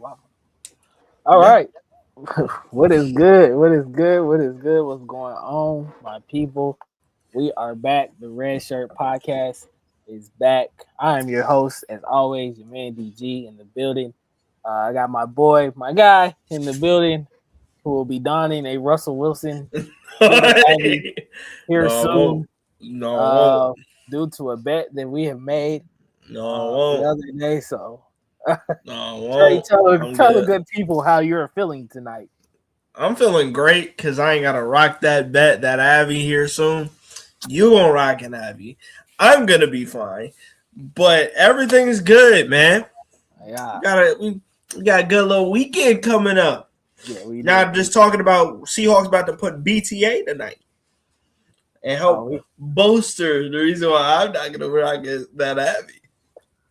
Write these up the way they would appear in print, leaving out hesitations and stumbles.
wow. All Yeah. right. What is good? What is good? What is good? What's going on, my people? We are back. The Redshirt podcast is back. I am your host, as always, your man DG in the building. I got my boy, my guy in the building who will be donning a Russell Wilson Super Abby here No, I won't. soon No, I won't. uh, due to a bet that we have made No, I the won't. other day. So, No, I Trey, won't. I'm tell the good. good people how you're feeling tonight. I'm feeling great because I ain't gotta rock that bet that Abby here soon. You gonna rock an Abby. I'm gonna be fine. But everything's good, man. Yeah, We got a good little weekend coming up. yeah, we Now do. just talking about Seahawks about to put BTA tonight and Oh, help bolster the reason why I'm not gonna rock that Abby.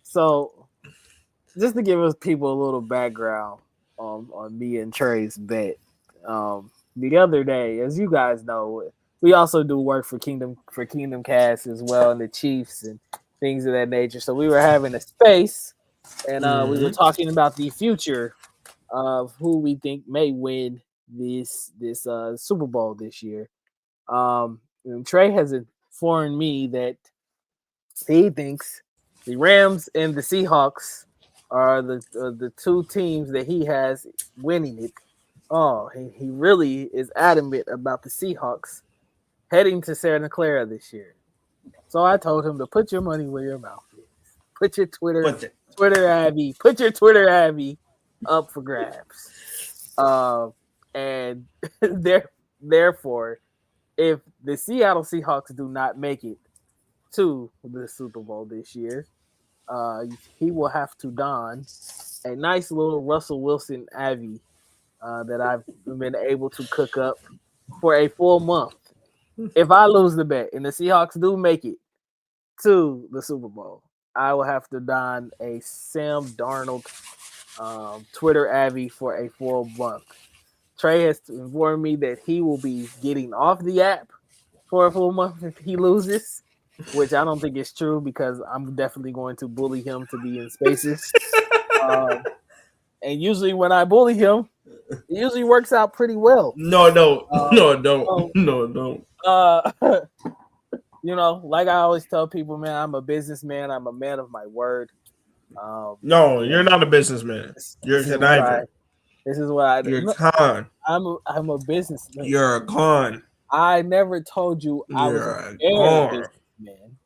so just to give us people a little background on me and Trey's bet. The other day, as you guys know, we also do work for Kingdom Cast as well, and the Chiefs and things of that nature. So we were having a space, and we were Mm-hmm. talking about the future of who we think may win this Super Bowl this year. And Trey has informed me that he thinks the Rams and the Seahawks are the two teams that he has winning it. Oh, he really is adamant about the Seahawks heading to Santa Clara this year. So I told him to put your money where your mouth is. Put your But the, Put your Twitter Abby up for grabs. Uh, and therefore, if the Seattle Seahawks do not make it to the Super Bowl this year, uh, he will have to don a nice little Russell Wilson Abby that I've been able to cook up for a full month. If I lose the bet and the Seahawks do make it to the Super Bowl, I will have to don a Sam Darnold Twitter Abby for a full month. Trey has informed me that he will be getting off the app for a full month if he loses, which I don't think is true because I'm definitely going to bully him to be in spaces. Um, and usually when I bully him, it usually works out pretty well. no, no, Um, no, don't, so, no, don't. uh, like I always tell people, man, I'm a businessman. I'm a man of my word. No, Yeah, you're not a businessman. You're a this is what conniver. I do. You're a No, con. I'm a businessman. You're a con. I never told you I was a You're a fair con. businessman.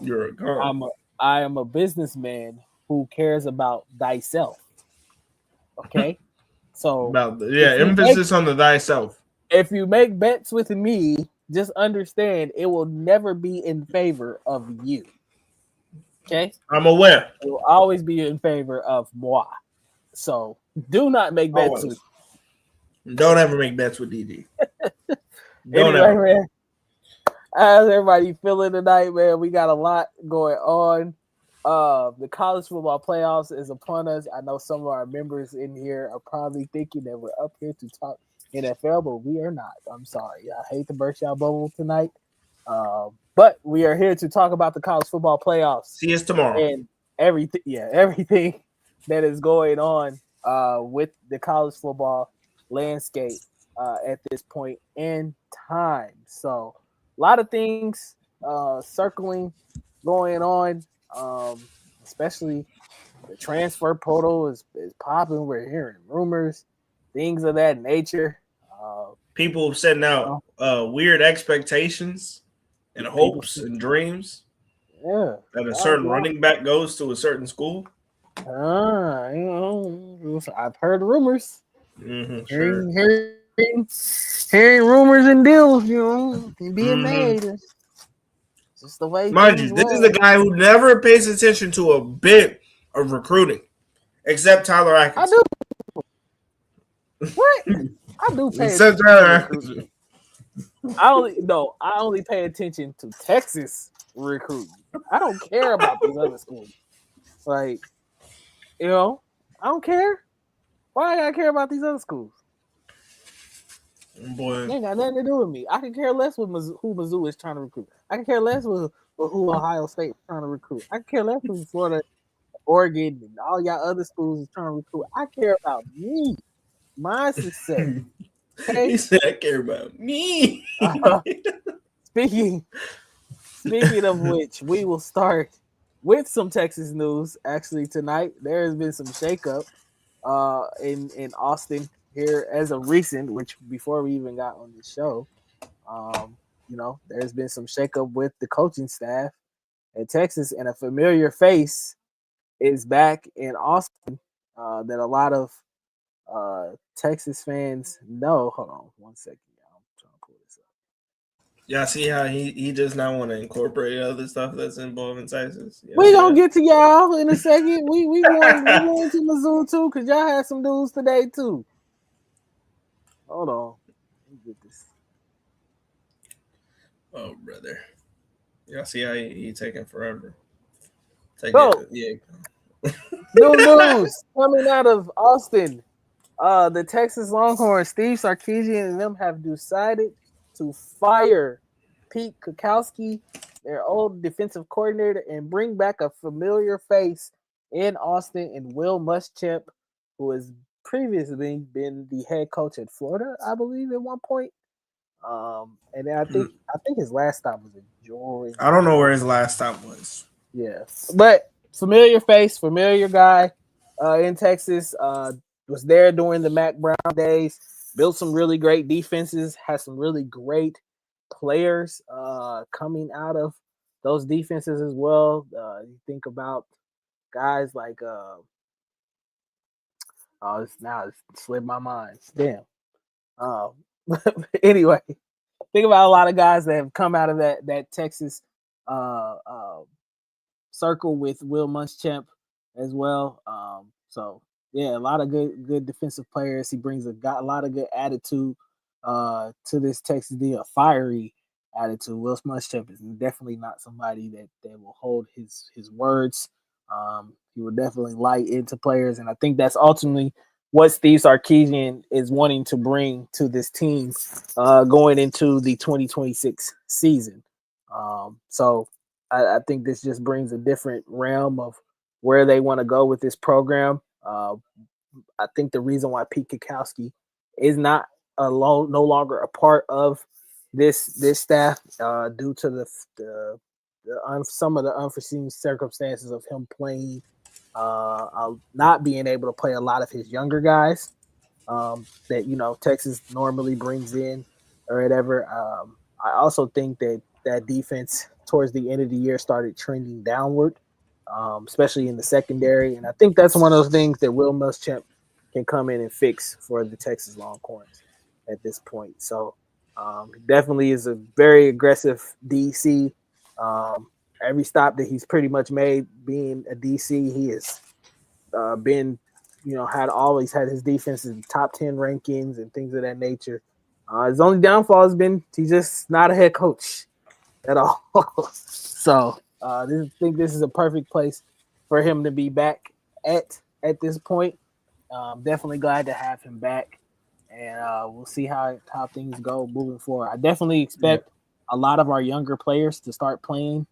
You're a con. I am a businessman who cares about thyself. Okay, so About the, yeah, if you make emphasis on the thyself. if you make bets with me, just understand it will never be in favor of you. Okay, I'm aware. it will always be in favor of moi. So do not make bets with. Always. Don't ever make bets with DD. Don't Anyway, ever. man, how's everybody feeling tonight, man? We got a lot going on. The college football playoffs is upon us. I know some of our members in here are probably thinking that we're up here to talk NFL, but we are not. I'm sorry. I hate to burst y'all bubble tonight. But we are here to talk about the college football playoffs See us tomorrow. and everything. Yeah, everything that is going on with the college football landscape at this point in time. So a lot of things circling, going on, especially the transfer portal is popping. We're hearing rumors, things of that nature. People setting out weird expectations and People, hopes and dreams yeah, that a certain running back goes to a certain school. I've heard rumors. Mm-hmm, sure. Hearing rumors and deals, being made. It's just the way Mind things you, this is roll. a guy who never pays attention to a bit of recruiting, except Tyler I Atkinson. do. What? I do pay Except attention Tyler to Atkinson. recruiting. I only pay attention to Texas recruiting. I don't care about these other schools. Like, I don't care. Why I gotta care about these other schools? Boy, They ain't got nothing to do with me. I can care less with who Mizzou is trying to recruit. I can care less with who Ohio State is trying to recruit. I can care less with Florida Oregon, and all y'all other schools is trying to recruit. I care about me, my success. Okay. He said, "I care about me." Uh, speaking speaking of which, we will start with some Texas news. Actually, tonight there has been some shakeup in Austin here as of recent, which before we even got on the show. There's been some shakeup with the coaching staff at Texas, and a familiar face is back in Austin that a lot of Texas fans know. Hold on one second, y'all. I'm trying to pull this up. Y'all see how he does not want to incorporate other stuff that's involved in Texas. Y'all We see gonna that? get to y'all in a second. We going to Mizzou too, cause y'all had some news today too. Hold on, let me get this. Oh, brother. Y'all see how he taking forever. Take it, So, yeah. new news coming out of Austin. The Texas Longhorns, Steve Sarkisian and them have decided to fire Pete Kukowski, their old defensive coordinator, and bring back a familiar face in Austin and Will Muschamp, who has previously been the head coach at Florida, I believe, at one point. And then I think his last stop was in Georgia. I don't know where his last stop was. Yeah, but familiar face, familiar guy in Texas. Was there during the Mac Brown days. Built some really great defenses. Has some really great players coming out of those defenses as well. You think about guys like it's slipped my mind. Damn. Um, anyway, think about a lot of guys that have come out of that Texas uh, uh, circle with Will Muschamp as well. So yeah, a lot of good defensive players. He brings a lot of good attitude to this Texas deal, a fiery attitude. Will Muschamp is definitely not somebody that will hold his words. He will definitely light into players, and I think that's ultimately what Steve Sarkisian is wanting to bring to this team going into the 2026 season. So I think this just brings a different realm of where they want to go with this program. I think the reason why Pete Kukowski is not no longer a part of this staff due to some of the unforeseen circumstances of him playing, not being able to play a lot of his younger guys that Texas normally brings in or whatever. I also think that defense towards the end of the year started trending downward, especially in the secondary, and I think that's one of those things that Will Muschamp can come in and fix for the Texas Longhorns at this point. So definitely is a very aggressive DC. Every stop that he's pretty much made being a DC, he has been, had always had his defense in top 10 rankings and things of that nature. His only downfall has been he's just not a head coach at all. So I think this is a perfect place for him to be back at this point. Definitely glad to have him back, and we'll see how things go moving forward. I definitely Yeah. expect a lot of our younger players to start playing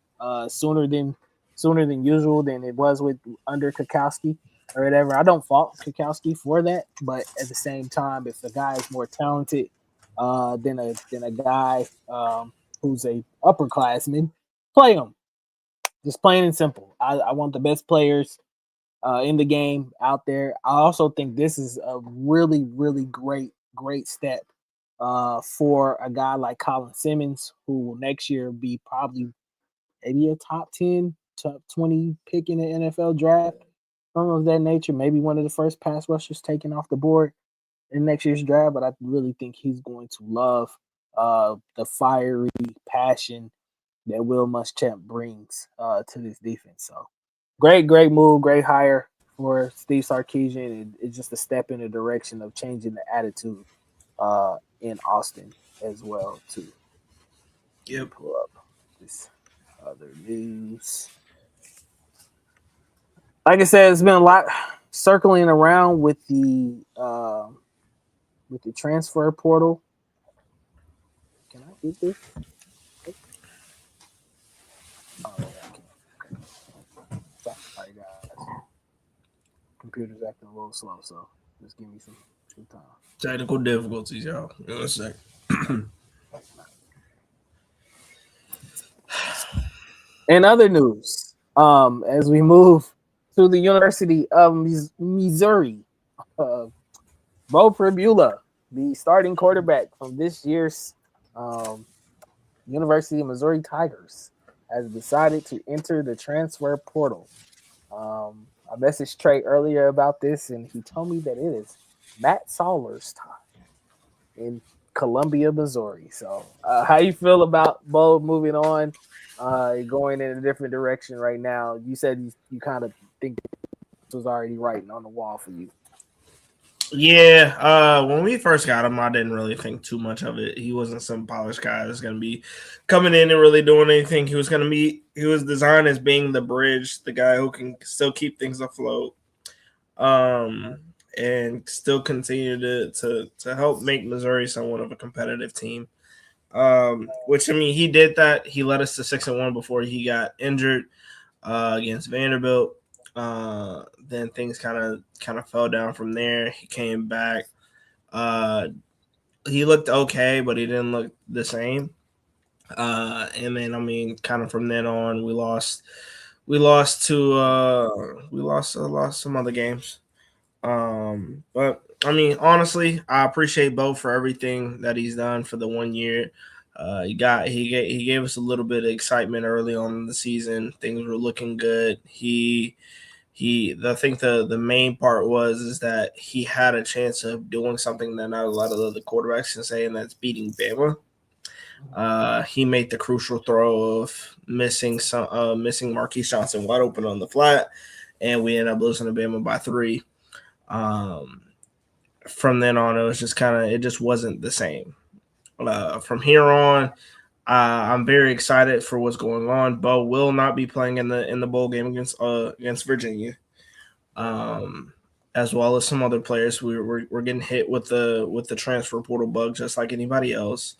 sooner than usual than it was with under Kukowski or whatever. I don't fault Kukowski for that, but at the same time, if the guy is more talented than a guy who's a upperclassman, play him. Just plain and simple. I want the best players in the game out there. I also think this is a really, really great step for a guy like Colin Simmons, who will next year be probably maybe a top 10, top 20 pick in the NFL draft, something of that nature. Maybe one of the first pass rushers taken off the board in next year's draft. But I really think he's going to love the fiery passion that Will Muschamp brings to this defense. So great move, great hire for Steve Sarkisian. It's just a step in the direction of changing the attitude in Austin as well too. Let me Yep. pull up this other news. Like I said, it's been a lot circling around with the transfer portal. Can I get this? Oh yeah, I can. Okay. Sorry, guys. Computer's acting a little slow, so just give me some time. Technical difficulties, y'all. Give me a sec. In other news, as we move to the University of Missouri, uh, Bo Pribula, the starting quarterback from this year's um, University of Missouri Tigers, has decided to enter the transfer portal. I messaged Trey earlier about this, and he told me that it is Matt Sauler's time in Columbia, Missouri. So, how you feel about Bo moving on, going in a different direction right now? You said you kind of think this was already writing on the wall for you. Yeah, when we first got him, I didn't really think too much of it. He wasn't some polished guy that's going to be coming in and really doing anything. He was designed as being the bridge, the guy who can still keep things afloat, and still continue to help make Missouri somewhat of a competitive team. Which I mean, he did that. He led us to 6-1 before he got injured against Vanderbilt. Then things kind of fell down from there. He came back. Uh, he looked okay, but he didn't look the same. And then I mean, kind of from then on, we lost. We lost some other games. But I mean, honestly, I appreciate Bo for everything that he's done for the 1 year. He gave us a little bit of excitement early on in the season. Things were looking good. I think the main part was is that he had a chance of doing something that not a lot of other quarterbacks can say, and that's beating Bama. He made the crucial throw of missing Marquise Johnson wide open on the flat, and we ended up losing to Bama by 3. Um, from then on, it just wasn't the same. From here on, I'm very excited for what's going on. Bo will not be playing in the bowl game against Virginia, as well as some other players. We're getting hit with the transfer portal bug just like anybody else.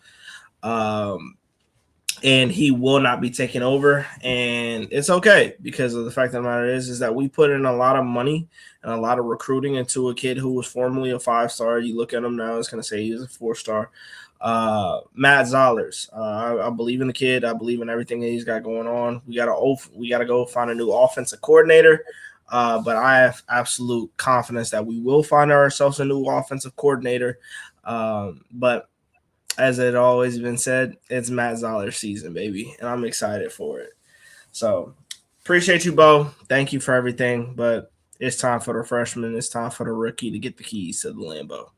And he will not be taking over, and it's okay because of the fact of the matter is that we put in a lot of money and a lot of recruiting into a kid who was formerly a 5-star. You look at him now, it's going to say he's a 4-star. Matt Zollers. I believe in the kid. I believe in everything that he's got going on. We gotta go find a new offensive coordinator. But I have absolute confidence that we will find ourselves a new offensive coordinator. But as it always been said, it's Matt Zoller's season, baby, and I'm excited for it. So appreciate you, Bo. Thank you for everything, but it's time for the freshman. It's time for the rookie to get the keys to the Lambeau.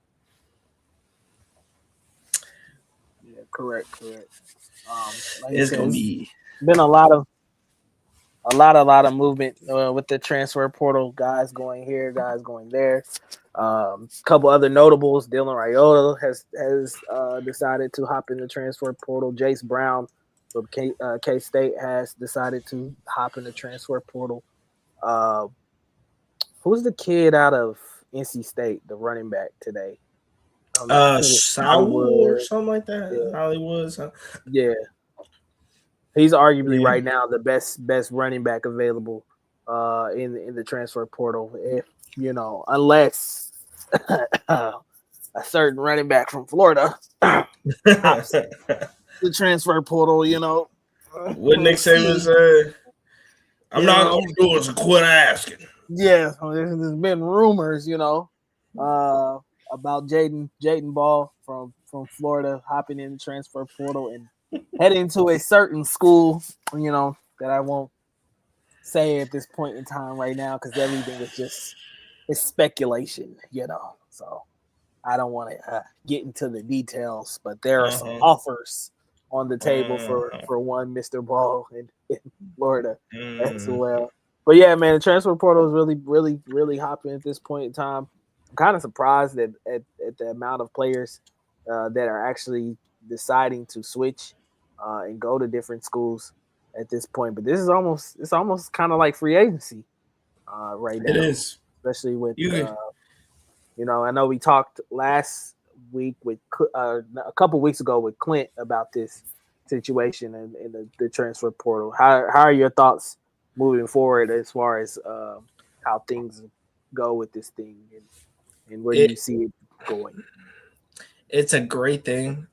Yeah, correct. Like It's said, gonna it's be been a lot of movement with the transfer portal. Guys going here, guys going there. Couple other notables. Dylan Raiola has decided to hop in the transfer portal. Jace Brown from K State has decided to hop in the transfer portal. Who's the kid out of NC State, the running back today? Sowell or something like that. Yeah. Hollywood. Yeah, he's arguably right now the best running back available in the transfer portal. If unless a certain running back from Florida the transfer portal, What Nick Saban said. I'm not going to do it, so quit asking. Yeah, there's been rumors, about Jaden Ball from Florida hopping in the transfer portal and heading to a certain school, that I won't say at this point in time right now because everything is just speculation, So I don't want to get into the details, but there are some offers on the table for one Mr. Ball in Florida as well. But yeah, man, the transfer portal is really, really, really hopping at this point in time. I'm kind of surprised at the amount of players that are actually deciding to switch and go to different schools at this point. But it's almost kind of like free agency right now. It is, especially with I know we talked last week with a couple weeks ago with Clint about this situation and the transfer portal. How are your thoughts moving forward as far as how things go with this thing, and where do It you see it going? it's a great thing.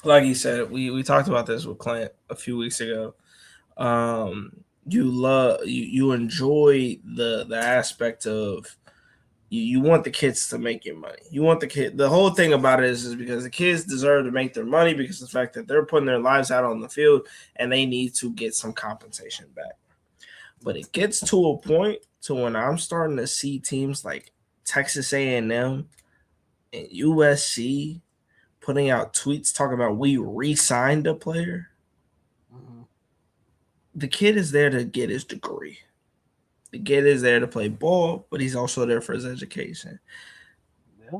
Like you said, we talked about this with Clint a few weeks ago. You enjoy the aspect of you want the kids to make your money. You want the whole thing about it is because the kids deserve to make their money because of the fact that they're putting their lives out on the field and they need to get some compensation back. But it gets to a point to when I'm starting to see teams like Texas A&M and USC putting out tweets talking about we re-signed a player. Mm-hmm. The kid is there to get his degree. The kid is there to play ball, but he's also there for his education. Yeah.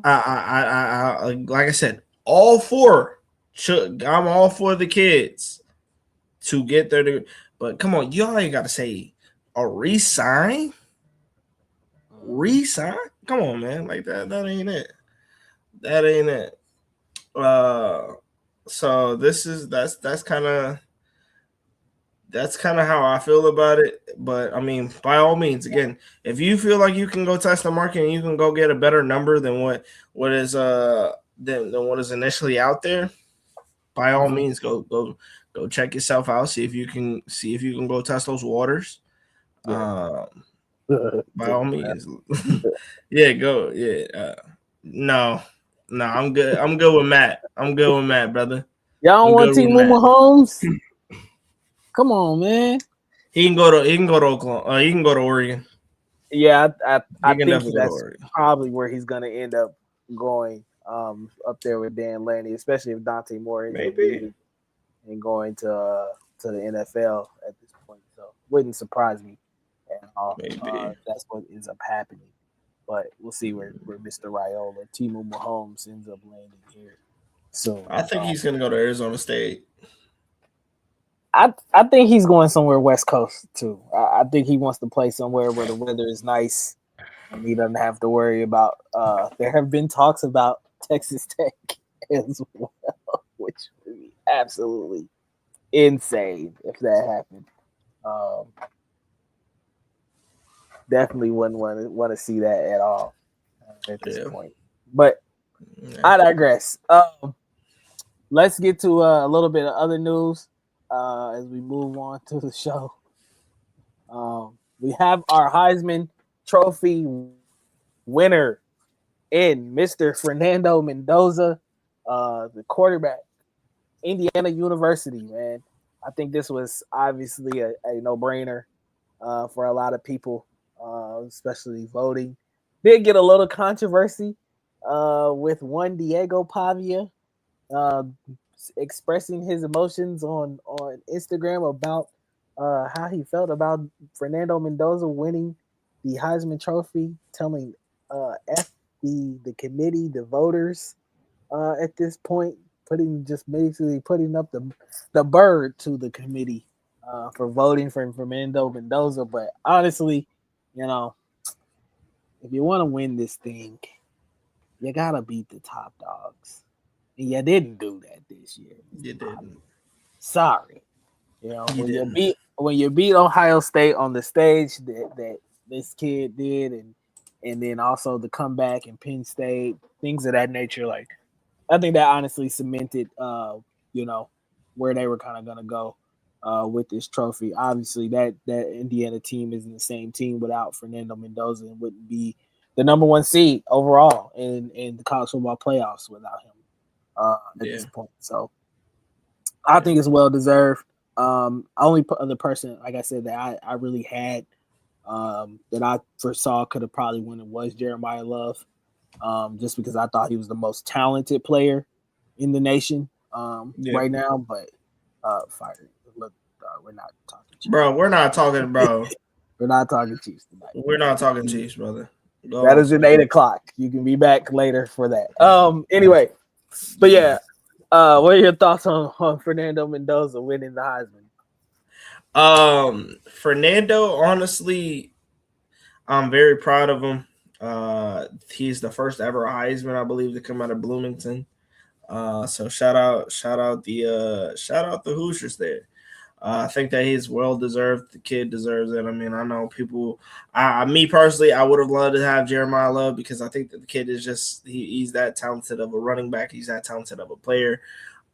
Like I said, all four. I'm all for the kids to get their degree. But come on, y'all ain't got to say a re-sign. Mm-hmm. Resign? Come on, man. Like that ain't it. That ain't it. Uh so that's kind of how I feel about it. But I mean, by all means, again, if you feel like you can go test the market and you can go get a better number than what is than what is initially out there, by all Mm-hmm. means, go check yourself out. See if you can go test those waters. Yeah. Um, by Yeah. all means, yeah, go, yeah. No, no, I'm good. I'm good with Matt. I'm good with Matt, brother. Y'all don't I'm want good with T-Move Matt. Mahomes? Come on, man. He can go to Oklahoma. He can go to Oregon. Yeah, I He can think definitely go to that's Oregon. probably where he's going to end up going, up there with Dan Lanning, especially if Dante Moore ends up Maybe, leaving and going to the NFL at this point. So wouldn't surprise me at all. maybe. If that's what ends up happening. But we'll see where Mr. Raiola, Timo Mahomes ends up landing here soon. I think he's gonna go to Arizona State. I think he's going somewhere West Coast too. I think he wants to play somewhere where the weather is nice and he doesn't have to worry about. There have been talks about Texas Tech as well, which would be absolutely insane if that happened. Um, Definitely wouldn't want to see that at all at this Yeah. point. But Yeah. I digress. Let's get to a little bit of other news as we move on to the show. We have our Heisman Trophy winner in Mr. Fernando Mendoza, the quarterback, Indiana University. Man, I think this was obviously a no-brainer for a lot of people, especially voting. Did get a little controversy with one Diego Pavia uh, expressing his emotions on Instagram about how he felt about Fernando Mendoza winning the Heisman Trophy, telling F the committee, the voters at this point, basically putting up the bird to the committee for voting for Fernando Mendoza. But honestly, you know, if you want to win this thing, you gotta beat the top dogs. And you didn't do that this year. You didn't. Sorry. You didn't. When you beat Ohio State on the stage that this kid did, and then also the comeback in Penn State, things of that nature, like I think that honestly cemented you know, where they were kind of gonna go with this trophy. Obviously that Indiana team isn't the same team without Fernando Mendoza and wouldn't be the number one seed overall in the college football playoffs without him at Yeah. this point. So I think it's well deserved. Only other person, like I said, that I really had that I foresaw could have probably won it was Jeremiah Love, just because I thought he was the most talented player in the nation Yeah. right now. But fired. Look, we're not talking Chiefs. Bro, we're not talking, bro. We're not talking Chiefs tonight. We're not talking Chiefs, brother. Go That on, is at sir. 8 o'clock. You can be back later for that. Anyway, but yeah, what are your thoughts on Fernando Mendoza winning the Heisman? Fernando, honestly, I'm very proud of him. He's the first ever Heisman, I believe, to come out of Bloomington. So shout out the Hoosiers there. I think that he's well deserved. The kid deserves it. I mean, I know people. Me personally, I would have loved to have Jeremiah Love because I think that the kid is just he's that talented of a running back. He's that talented of a player.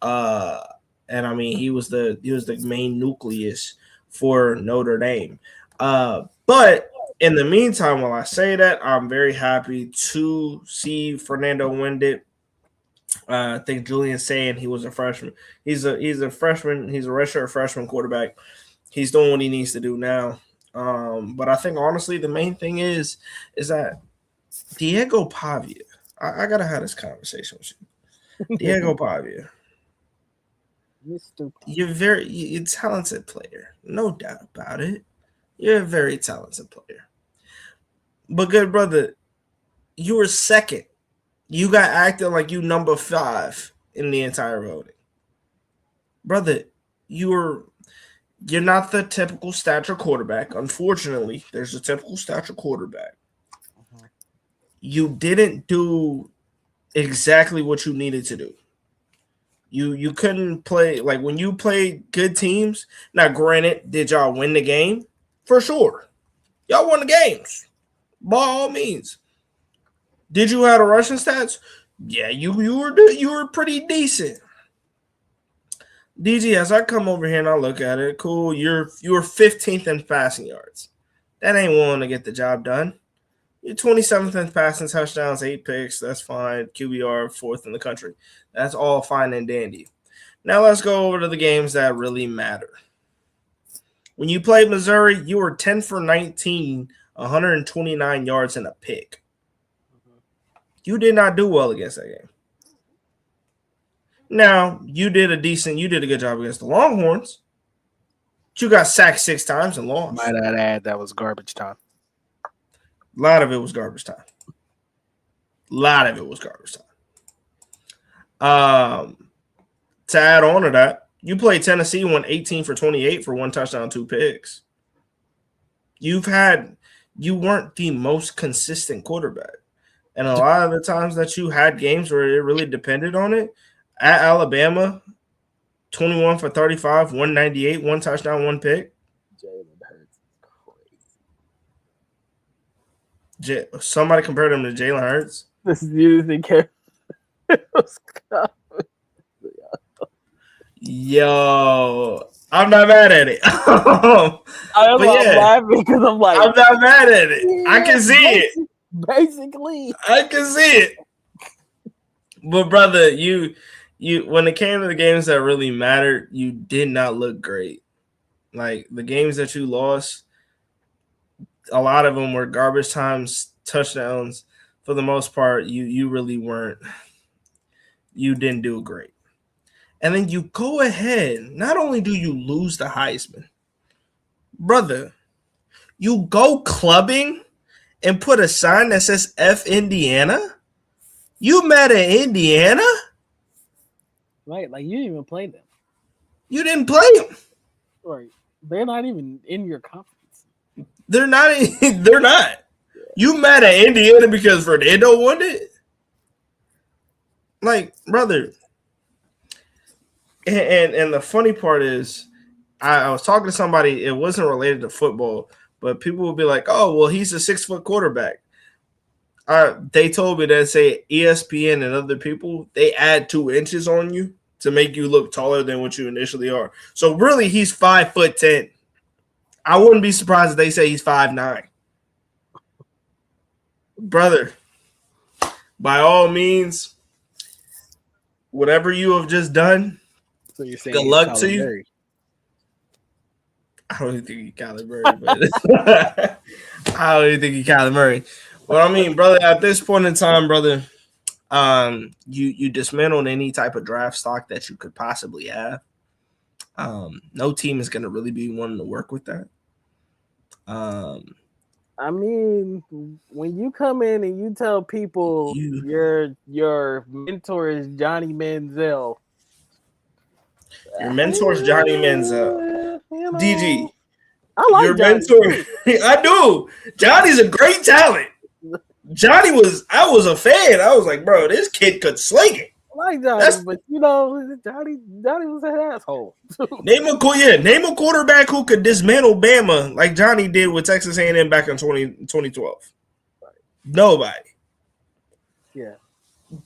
Uh, and I mean, he was the main nucleus for Notre Dame. But in the meantime, while I say that, I'm very happy to see Fernando Wendit. I think Julian's saying he was a freshman. He's a freshman. He's a redshirt freshman quarterback. He's doing what he needs to do now. But I think honestly, the main thing is that Diego Pavia. I gotta have this conversation with you, Diego Pavia. Mr. You're a talented player, no doubt about it. You're a very talented player. But good brother, you were second. You got acting like you number 5 in the entire voting. Brother, you're not the typical stature quarterback. Unfortunately, there's a typical stature quarterback. You didn't do exactly what you needed to do. You couldn't play like when you played good teams. Now, granted, did y'all win the game? For sure. Y'all won the games. By all means. Did you have the rushing stats? Yeah, you were pretty decent. DG, as I come over here and I look at it, cool. You were 15th in passing yards. That ain't willing to get the job done. You're 27th in passing touchdowns, 8 picks. That's fine. QBR 4th in the country. That's all fine and dandy. Now let's go over to the games that really matter. When you played Missouri, you were 10 for 19, 129 yards and a pick. You did not do well against that game. Now, you did a good job against the Longhorns. You got sacked 6 times and lost. Might I add that was garbage time. A lot of it was garbage time. To add on to that, you played Tennessee, went 18 for 28 for 1 touchdown, 2 picks. You weren't the most consistent quarterback. And a lot of the times that you had games where it really depended on it, at Alabama, 21 for 35, 198, 1 touchdown, 1 pick. Jalen Hurts is crazy. Somebody compared him to Jalen Hurts. This dude think it was coming. Yo, I'm not mad at it. I'm laughing because I'm like, I'm not mad at it. I can see it. Basically, I can see it. But brother, you when it came to the games that really mattered, you did not look great. Like the games that you lost, a lot of them were garbage times, touchdowns. For the most part, you really weren't. You didn't do great. And then you go ahead. Not only do you lose the Heisman, brother, you go clubbing and put a sign that says F Indiana? You mad at Indiana? Right, like you didn't even play them. You didn't play them. Right. They're not even in your conference. They're not. They're not. You mad at Indiana because Fernando won it? Like, brother. And the funny part is, I was talking to somebody, it wasn't related to football, but people would be like, oh, well, he's a 6-foot quarterback. They told me that, say, ESPN and other people, they add 2 inches on you to make you look taller than what you initially are. So really, he's 5'10". I wouldn't be surprised if they say he's 5'9". Brother, by all means, whatever you have just done, So you're saying good luck to you. Murray. I don't even think he's Kyler Murray, but I don't even think he's Kyler Murray. Well, I mean, brother, at this point in time, brother, you dismantled any type of draft stock that you could possibly have. No team is going to really be wanting to work with that. I mean, when you come in and you tell people your mentor is Johnny Manziel. Your mentor's Johnny Manziel. You know, DG. I like your Johnny. mentor. I do. Johnny's a great talent. I was a fan. I was like, bro, this kid could sling it. like Johnny, That's but Johnny was an asshole. name a quarterback who could dismantle Bama like Johnny did with Texas A&M back in 2012. Nobody. Yeah,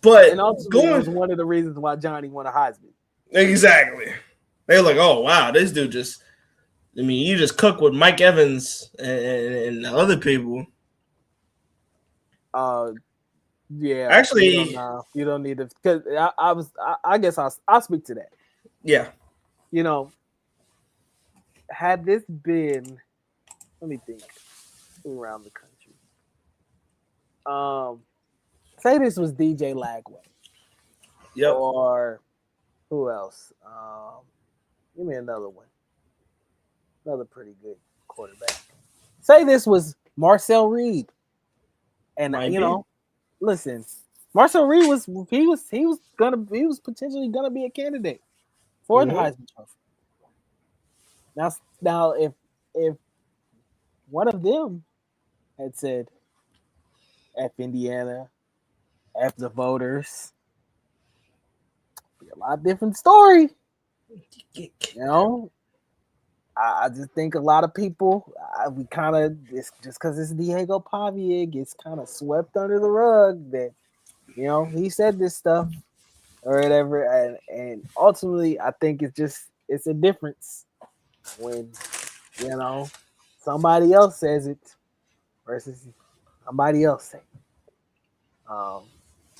But and ultimately, it was one of the reasons why Johnny won a Heisman. Exactly. They were like, oh wow, this dude just. I mean, you just cook with Mike Evans and other people. Yeah. Actually, you don't need to, because I guess I'll speak to that. Yeah. Had this been, let me think, around the country. Say this was DJ Lagway. Yep. Or who else? Give me another one. Another pretty good quarterback. Say this was Marcel Reed. And listen, Marcel Reed was potentially gonna be a candidate for the Heisman Trophy. Now if one of them had said F Indiana, F the voters, be a lot different story. I just think a lot of people, we kind of, just because it's Diego Pavia, gets kind of swept under the rug that, he said this stuff or whatever. And ultimately, I think it's a difference when, somebody else says it versus somebody else saying it.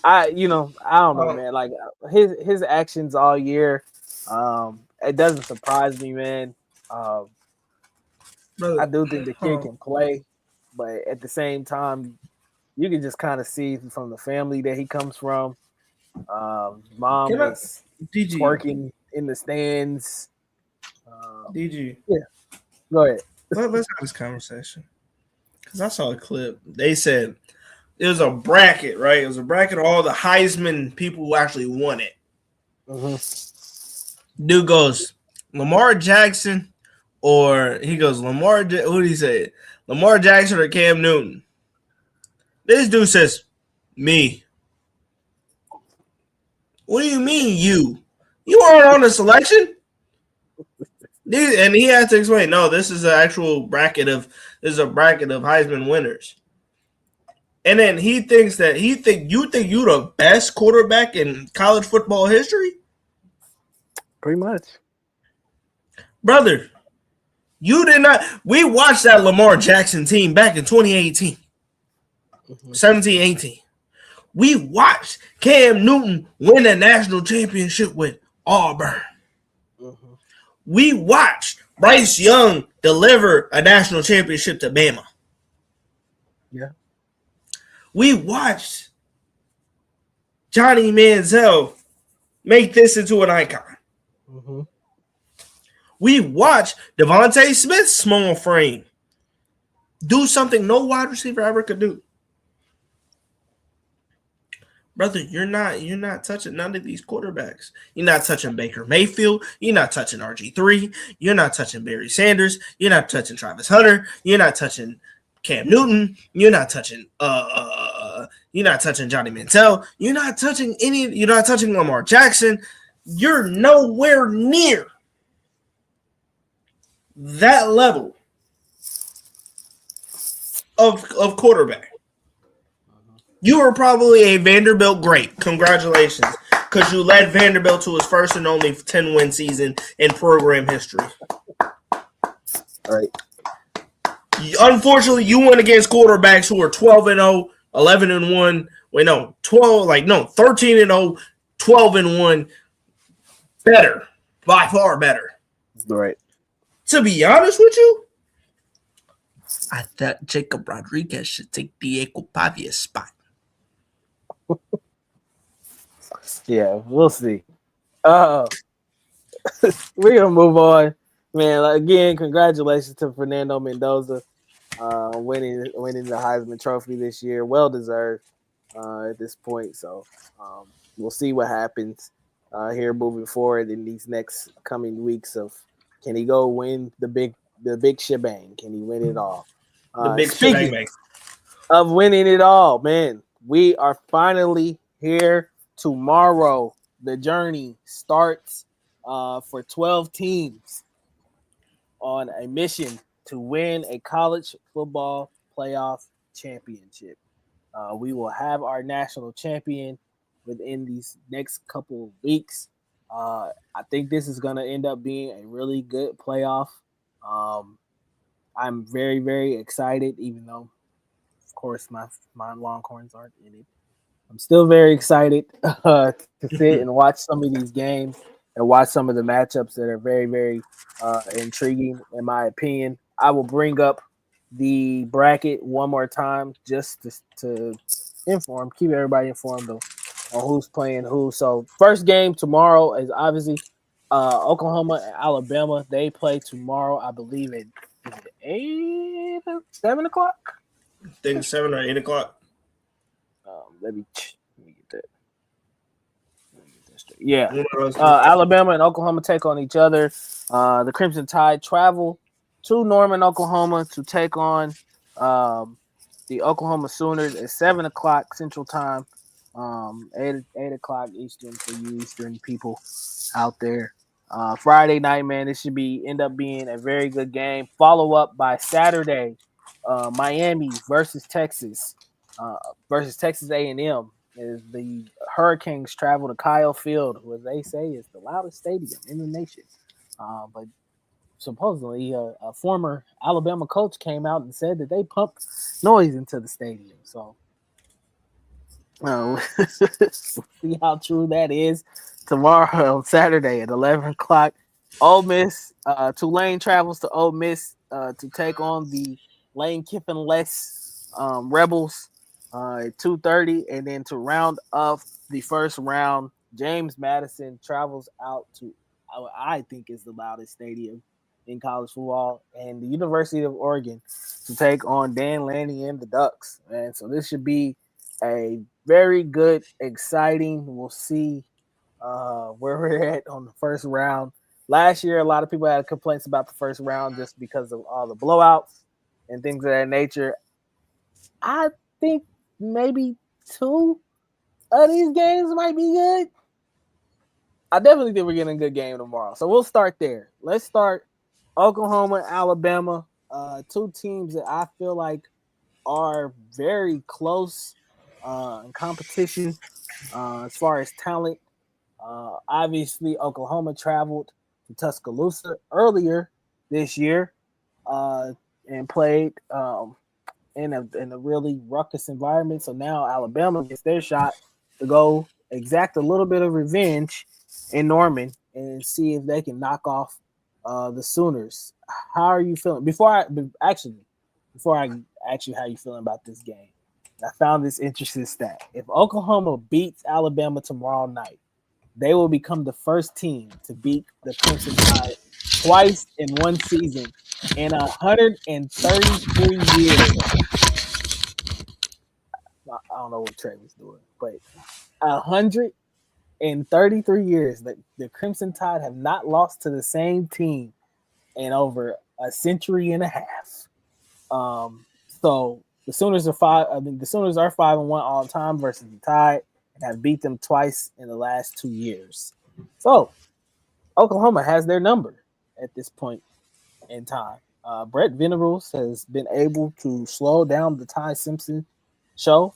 I don't know, man. Like his actions all year, it doesn't surprise me, man. I do think the kid can play, but at the same time, you can just kind of see from the family that he comes from. Mom was twerking in the stands. DG. Yeah, go ahead. Let's have this conversation. Because I saw a clip. They said it was a bracket, right? It was a bracket of all the Heisman people who actually won it. Mm-hmm. Dude goes, Lamar Jackson, or he goes, who did he say? Lamar Jackson or Cam Newton? This dude says, me. What do you mean, you? You aren't on the selection? And he had to explain, no, this is an actual bracket of Heisman winners. And then you think you're the best quarterback in college football history? Pretty much. Brother, you did not. We watched that Lamar Jackson team back in 2018, 17-18. We watched Cam Newton win a national championship with Auburn. Mm-hmm. We watched Bryce Young deliver a national championship to Bama. Yeah. We watched Johnny Manziel make this into an icon. Mm-hmm. We watched Devontae Smith's small frame do something no wide receiver ever could do. Brother, you're not touching none of these quarterbacks. You're not touching Baker Mayfield. You're not touching RG3. You're not touching Barry Sanders. You're not touching Travis Hunter. You're not touching Cam Newton. You're not touching Johnny Manziel. You're not touching Lamar Jackson. You're nowhere near that level of quarterback. You were probably a Vanderbilt great. Congratulations. Because you led Vanderbilt to his first and only 10-win season in program history. Right. Unfortunately, you went against quarterbacks who are 12-0, 11-1. 13-0, 12-1. Better. By far better. Right. To be honest with you, I thought Jacob Rodriguez should take Diego Pavia's spot. Yeah, we'll see. We're gonna move on, man. Again, congratulations to Fernando Mendoza, winning the Heisman Trophy this year. Well deserved at this point. So we'll see what happens here moving forward in these next coming weeks. Of can he go win the big shebang? Can he win it all? The big shebang of winning it all, man. We are finally here tomorrow. the journey starts for 12 teams on a mission to win a college football playoff championship. We will have our national champion within these next couple of weeks. I think this is going to end up being a really good playoff. Um, I'm very, very excited, even though, of course, my Longhorns aren't in it. I'm still very excited to sit and watch some of these games and watch some of the matchups that are very, very intriguing, in my opinion. I will bring up the bracket one more time just to keep everybody informed on who's playing who. So, first game tomorrow is obviously Oklahoma and Alabama. They play tomorrow, I believe, at 7 o'clock? I think 7 or 8 o'clock. Let me get that. Yeah. Alabama and Oklahoma take on each other. The Crimson Tide travel to Norman, Oklahoma to take on the Oklahoma Sooners at 7 o'clock Central Time, 8 o'clock Eastern for you Eastern people out there. Friday night, man, this should end up being a very good game. Follow up by Saturday, Miami versus Texas A&M. Is the Hurricanes travel to Kyle Field, who, as they say, is the loudest stadium in the nation. But supposedly, a former Alabama coach came out and said that they pumped noise into the stadium. So, we'll see how true that is tomorrow on Saturday at 11 o'clock. Ole Miss, Tulane travels to Ole Miss to take on the Lane Kiffin-less Rebels. At 2:30, and then to round up the first round, James Madison travels out to I think is the loudest stadium in college football, and the University of Oregon to take on Dan Lanning and the Ducks. And so this should be a very good, exciting. We'll see where we're at on the first round. Last year, a lot of people had complaints about the first round just because of all the blowouts and things of that nature. I think maybe 2 of these games might be good. I definitely think we're getting a good game tomorrow. So we'll start there. Let's start Oklahoma, Alabama, 2 teams that I feel like are very close in competition as far as talent. Obviously, Oklahoma traveled to Tuscaloosa earlier this year and played in a really ruckus environment. So now Alabama gets their shot to go exact a little bit of revenge in Norman and see if they can knock off the Sooners. How are you feeling? Before I ask you how you feeling about this game, I found this interesting stat. If Oklahoma beats Alabama tomorrow night, they will become the first team to beat the Crimson Tide twice in one season in 133 years. I don't know what Trey was doing, but 133 years that the Crimson Tide have not lost to the same team in over a century and a half. So the Sooners are 5-1 all time versus the Tide and have beat them twice in the last 2 years. So Oklahoma has their number at this point in time. Brett Venables has been able to slow down the Ty Simpson show.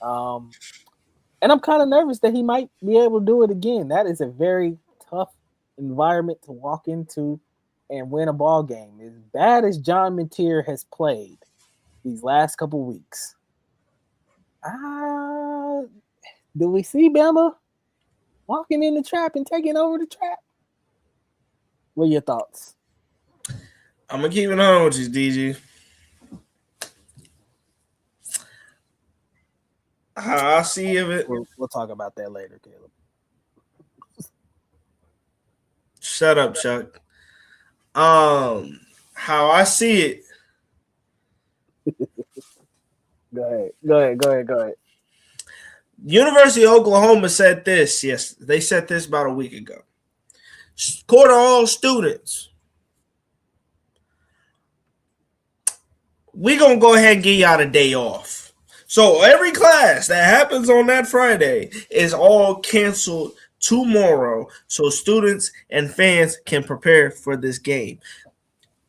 And I'm kind of nervous that he might be able to do it again. That is a very tough environment to walk into and win a ball game. As bad as John Mintier has played these last couple weeks, do we see Bama walking in the trap and taking over the trap? What are your thoughts? I'm going to keep it on with you, DG. How I see it. We'll talk about that later, Caleb. Shut up, Chuck. How I see it. Go ahead. University of Oklahoma said this. Yes, they said this about a week ago. Quarter all students. We're going to go ahead and give y'all a day off. So every class that happens on that Friday is all canceled tomorrow so students and fans can prepare for this game.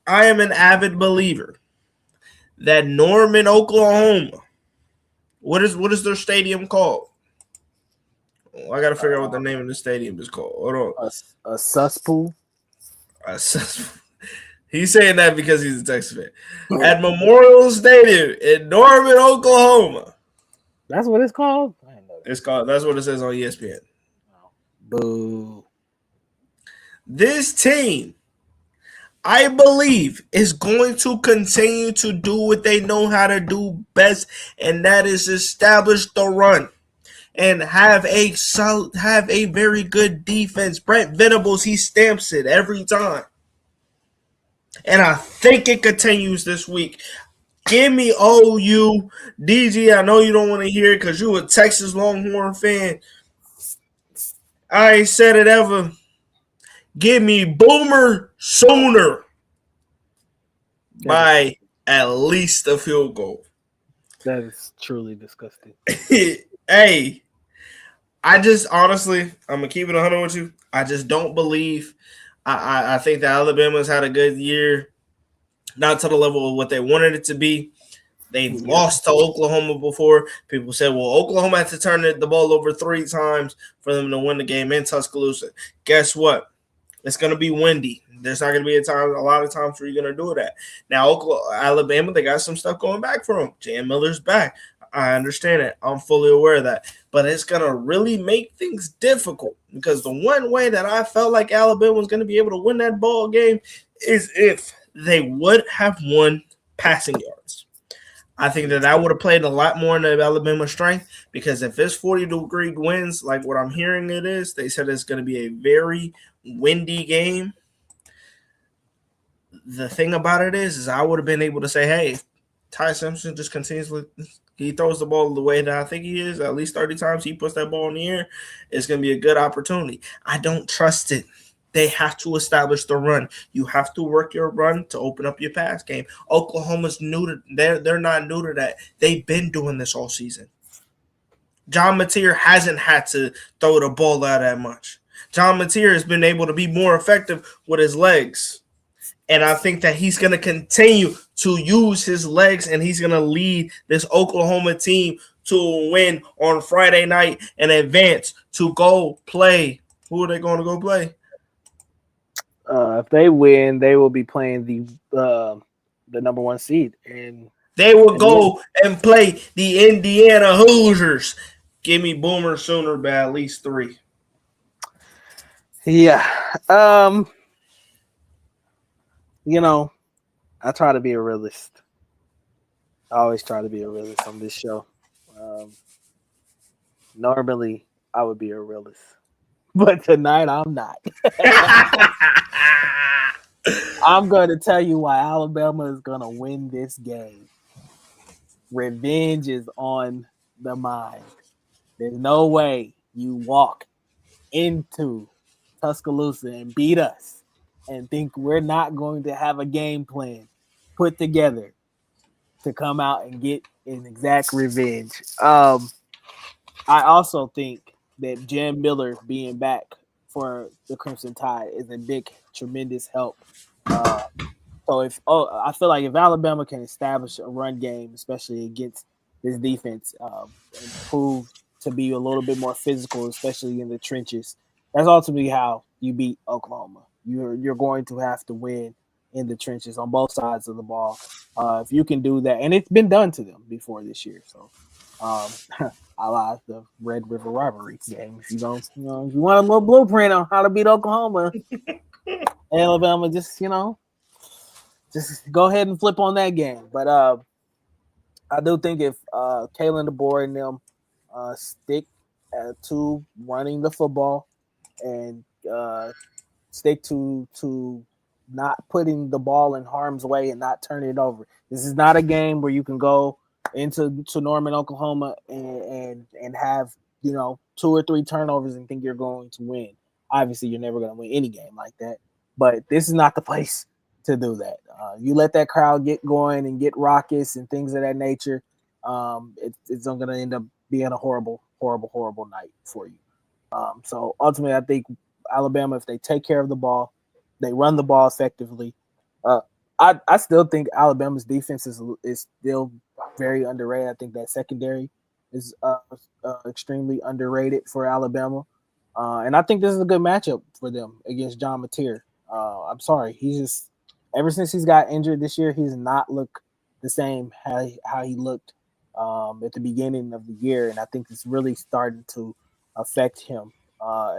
I am an avid believer that Norman, Oklahoma, what is their stadium called? Oh, I got to figure out what the name of the stadium is called. Hold on. A cesspool. He's saying that because he's a Texas fan. At Memorial Stadium in Norman, Oklahoma. That's what it's called. I didn't know that. It's called. That's what it says on ESPN. Boo. This team, I believe, is going to continue to do what they know how to do best, and that is establish the run and have a very good defense. Brent Venables, he stamps it every time. And I think it continues this week. Give me OU. DG, I know you don't want to hear it because you're a Texas Longhorn fan. I ain't said it ever. Give me Boomer Sooner by at least a field goal. That is truly disgusting. Hey, I just honestly, I'm going to keep it 100 with you. I just don't believe. I think that Alabama's had a good year. Not to the level of what they wanted it to be. They've lost to Oklahoma before. People said, well, Oklahoma had to turn the ball over 3 times for them to win the game in Tuscaloosa. Guess what? It's going to be windy. There's not going to be a lot of times where you're going to do that. Now, Alabama, they got some stuff going back for them. Jan Miller's back. I understand it. I'm fully aware of that. But it's going to really make things difficult because the one way that I felt like Alabama was going to be able to win that ball game is if they would have won passing yards. I think that would have played a lot more into Alabama's strength because if it's 40-degree winds, like what I'm hearing it is, they said it's going to be a very windy game. The thing about it is I would have been able to say, hey, Ty Simpson just continuously he throws the ball the way that I think he is, at least 30 times he puts that ball in the air, it's going to be a good opportunity. I don't trust it. They have to establish the run. You have to work your run to open up your pass game. Oklahoma's new to they're not new to that. They've been doing this all season. John Mateer hasn't had to throw the ball out that much. John Mateer has been able to be more effective with his legs. And I think that he's going to continue to use his legs and he's going to lead this Oklahoma team to a win on Friday night and advance to go play. Who are they going to go play? If they win, they will be playing the number 1 seed, and they will go and play the Indiana Hoosiers. Give me Boomer Sooner by at least 3. Yeah, you know, I try to be a realist. I always try to be a realist on this show. Normally, I would be a realist, but tonight I'm not. I'm going to tell you why Alabama is going to win this game. Revenge is on the mind. There's no way you walk into Tuscaloosa and beat us and think we're not going to have a game plan put together to come out and get an exact revenge. I also think that Jan Miller being back for the Crimson Tide is a big, tremendous help. So I feel like if Alabama can establish a run game, especially against this defense, and prove to be a little bit more physical, especially in the trenches, that's ultimately how you beat Oklahoma. You're going to have to win in the trenches on both sides of the ball. If you can do that, and it's been done to them before this year. So I like the Red River rivalry game. If you don't, if you want a little blueprint on how to beat Oklahoma, Alabama, just go ahead and flip on that game. But I do think if Kalen DeBoer and them stick to running the football and stick to not putting the ball in harm's way and not turning it over. This is not a game where you can go into Norman, Oklahoma and have 2 or 3 turnovers and think you're going to win. Obviously, you're never going to win any game like that. But this is not the place to do that. You let that crowd get going and get raucous and things of that nature. It's going to end up being a horrible, horrible, horrible night for you. So ultimately, I think Alabama, if they take care of the ball, they run the ball effectively. Uh, I still think Alabama's defense is still very underrated. I think that secondary is extremely underrated for Alabama, and I think this is a good matchup for them against John Mateer. I'm sorry, he's just ever since he's got injured this year, he's not looked the same how he looked at the beginning of the year, and I think it's really starting to affect him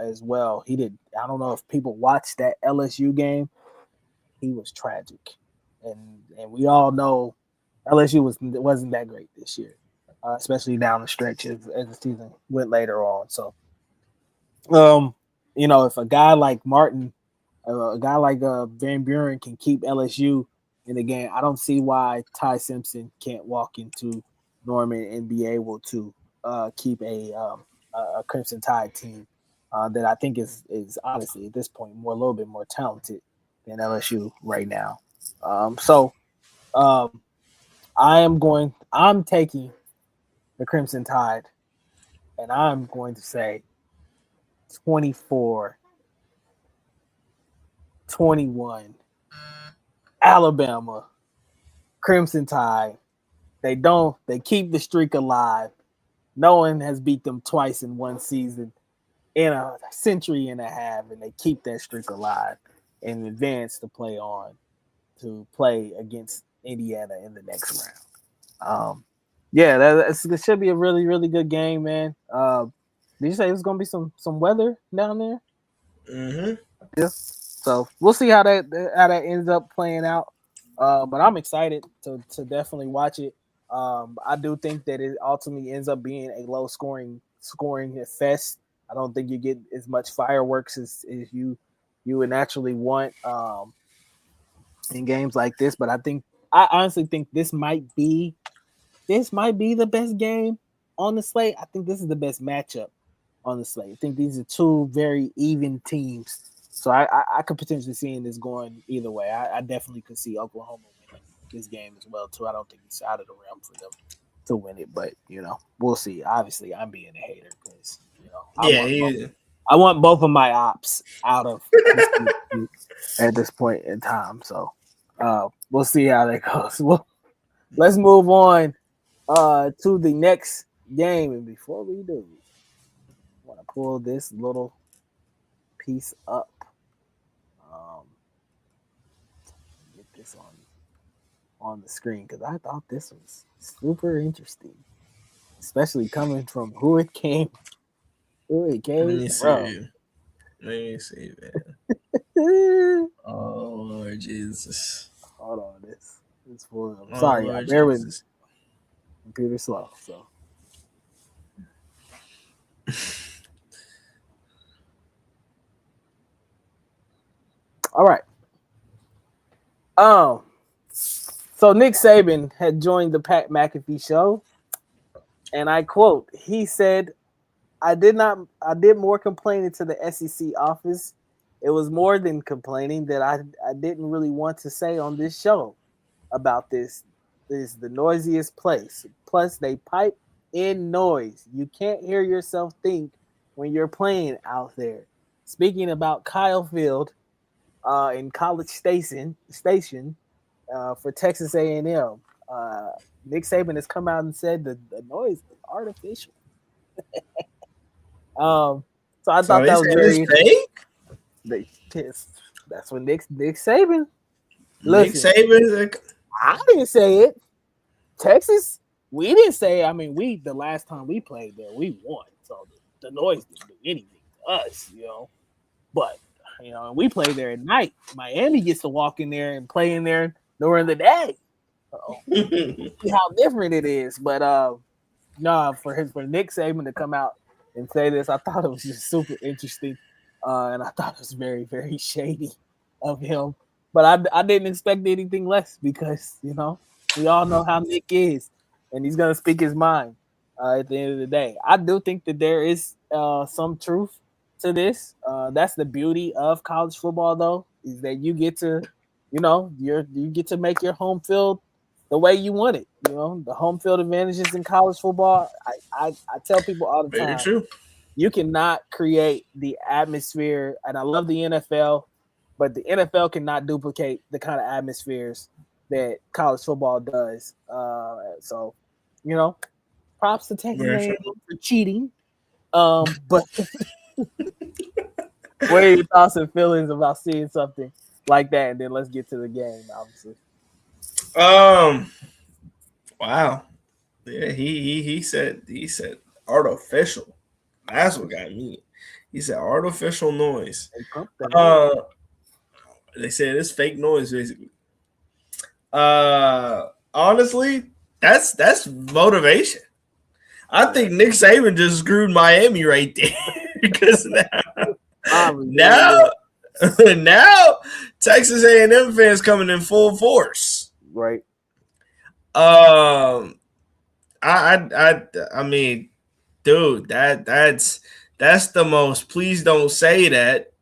as well. He did. I don't know if people watched that LSU game. He was tragic, and we all know LSU wasn't that great this year, especially down the stretch as the season went later on. So, um, if a guy like Martin, a guy like Van Buren can keep LSU in the game, I don't see why Ty Simpson can't walk into Norman and be able to keep a Crimson Tide team that I think is honestly at this point a little bit more talented than LSU right now. So um, I'm taking the Crimson Tide, and I'm going to say 24-21 Alabama Crimson Tide. They keep the streak alive. No one has beat them twice in one season in a century and a half, and they keep that streak alive and advance to play against Indiana in the next round. Yeah, it should be a really, really good game, man. Did you say there's gonna be some weather down there? Mm-hmm. Yeah. So we'll see how that ends up playing out. But I'm excited to definitely watch it. I do think that it ultimately ends up being a low scoring fest. I don't think you get as much fireworks as you would naturally want in games like this. But I honestly think this might be the best game on the slate. I think this is the best matchup on the slate. I think these are two very even teams. So I could potentially see this going either way. I definitely could see Oklahoma winning this game as well too. I don't think it's out of the realm for them to win it, but we'll see. Obviously, I'm being a hater because Yeah, I want both of my ops out of this at this point in time. So we'll see how that goes. Well, let's move on to the next game, and before we do, I want to pull this little piece up. Get this on the screen because I thought this was super interesting, especially coming from who it let came me from. see. Let me see, man. Oh Lord Jesus. Hold on, this full. I'm Oh sorry, y'all. Lord Bear with me. Jesus. Computer slow, so. All right. So Nick Saban had joined the Pat McAfee show, and I quote, he said, I did more complaining to the SEC office. It was more than complaining that I didn't really want to say on this show about this. This is the noisiest place. Plus, they pipe in noise. You can't hear yourself think when you're playing out there. Speaking about Kyle Field in College Station for Texas A&M, Nick Saban has come out and said the noise is artificial. So I So thought they that said was it's very interesting. fake. That's what Nick Saban. Nick Listen, Saban's like, I didn't say it. Texas, we didn't say. I mean, the last time we played there, we won. So the noise didn't do anything to us. But we play there at night. Miami gets to walk in there and play in there during the day. So see how different it is. But no, for Nick Saban to come out and say this, I thought it was just super interesting, and I thought it was very, very shady of him. But I didn't expect anything less because we all know how Nick is, and he's gonna speak his mind at the end of the day. I do think that there is some truth to this. That's the beauty of college football, though, is that you get to, you get to make your home field the way you want it. The home field advantages in college football. I tell people all the very time, true. You cannot create the atmosphere, and I love the NFL, but the NFL cannot duplicate the kind of atmospheres that college football does. So, you know, props to Texas Very A&M true. for cheating. But what are your thoughts and feelings about seeing something like that? And then let's get to the game, obviously. Um. Wow. Yeah. He said artificial. That's what got me. He said artificial noise. And pump that up. Uh. They said it's fake noise basically. Honestly, that's motivation. I think Nick Saban just screwed Miami right there because now now Texas A&M fans coming in full force. Right. Um, I mean, dude, that's the most. Please don't say that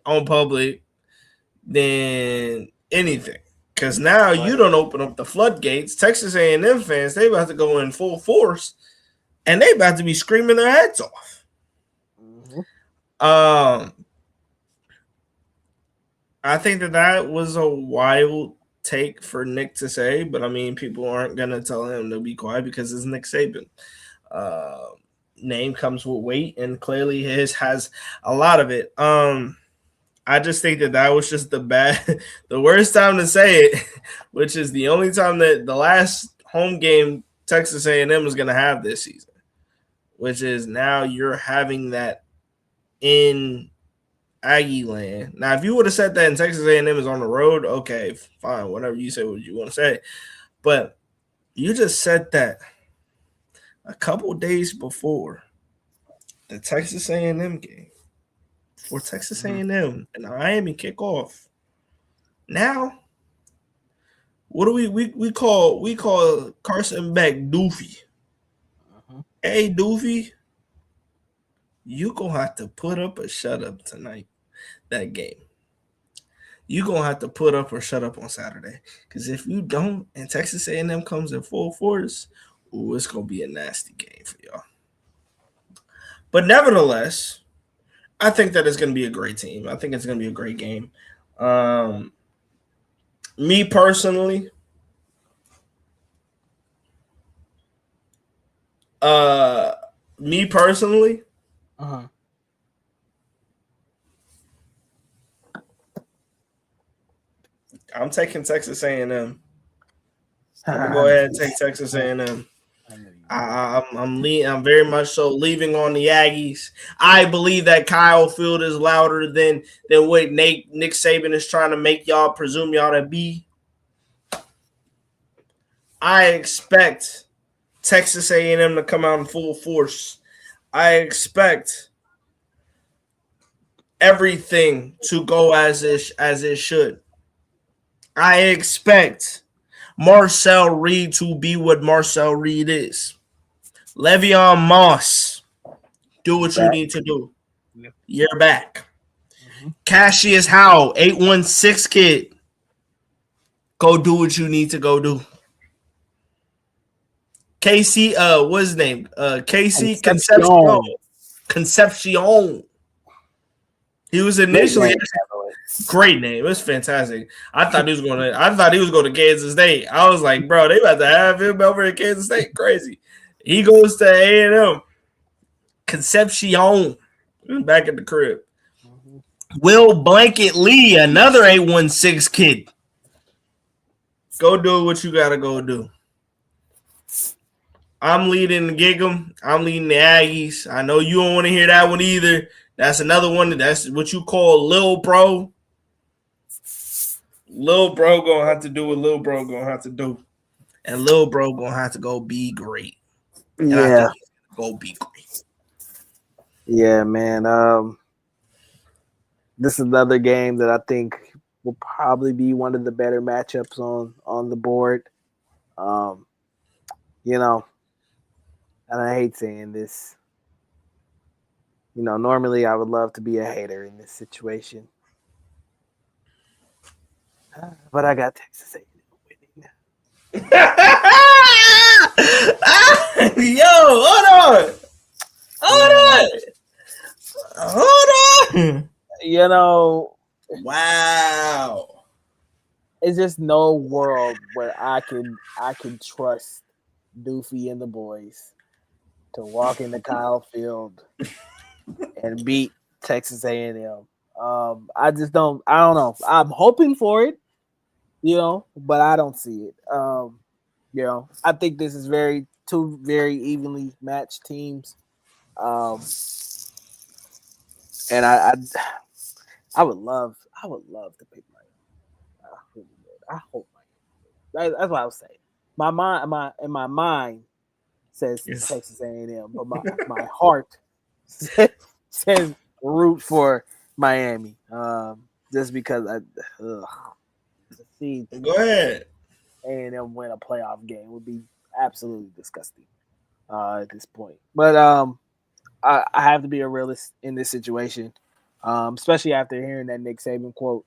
on public than anything. Because now you don't open up the floodgates. Texas A&M fans, they about to go in full force, and they about to be screaming their heads off. Mm-hmm. I think that was a wild take for Nick to say, but I mean, people aren't gonna tell him to be quiet because it's Nick Saban. Name comes with weight, and clearly his has a lot of it. I just think that was just the worst time to say it, which is the only time that the last home game Texas A&M is going to have this season, which is now you're having that in Aggie land. Now, if you would have said that in Texas A&M is on the road, okay, fine, whatever you say, what you want to say, but you just said that a couple days before the Texas A&M game. For Texas A&M and Miami kickoff. Now, what do we call Carson Beck Doofy? Hey Doofy, you gonna have to put up or shut up tonight. That game, you gonna have to put up or shut up on Saturday. Because if you don't, and Texas A&M comes in full force, it's gonna be a nasty game for y'all. But nevertheless, I think that it's going to be a great team. I think it's going to be a great game. Me personally, uh, I'm taking Texas A&M. I'm gonna go ahead and take Texas A&M. I'm very much so leaving on the Aggies. I believe that Kyle Field is louder than what Nick Saban is trying to make y'all presume y'all to be. I expect Texas A&M to come out in full force. I expect everything to go as it should. I expect Marcel Reed to be what Marcel Reed is. Le'Veon Moss, do what you need to do. You're back. Cassius Howell, 816 kid, go do what you need to go do. Casey, what's his name? Casey Concepcion. He was initially great name. It was fantastic. I thought he was going to Kansas State. I was like, bro, they about to have him over at Kansas State. Crazy. He goes to A&M. Concepcion. Back at the crib. Will Blanket Lee, another 816 kid. Go do what you gotta go do. I'm leading the Gig'em. I'm leading the Aggies. I know you don't want to hear that one either. That's another one. That's what you call Lil Bro. Lil Bro gonna have to do what Lil Bro gonna have to do. And Lil Bro gonna have to go be great. And I think he's gonna go be great. Yeah, man. This is another game that I think will probably be one of the better matchups on the board. You know, and I hate saying this. You know, normally I would love to be a hater in this situation. But I got Texas A&M winning. Yo, hold on. Hold on. You know, Wow. it's just no world where I can trust Doofy and the boys to walk into Kyle Field and beat Texas A&M. I just don't. I don't know. I'm hoping for it, but I don't see it. I think this is two very evenly matched teams. Um, and I would love to pick Miami. I really would. I hope Miami. That's what I would say. My mind says Yes. Texas A&M, but my heart says root for Miami. Just because ugh, to see Go ahead. A&M win a playoff game would be absolutely disgusting at this point. But I have to be a realist in this situation, especially after hearing that Nick Saban quote.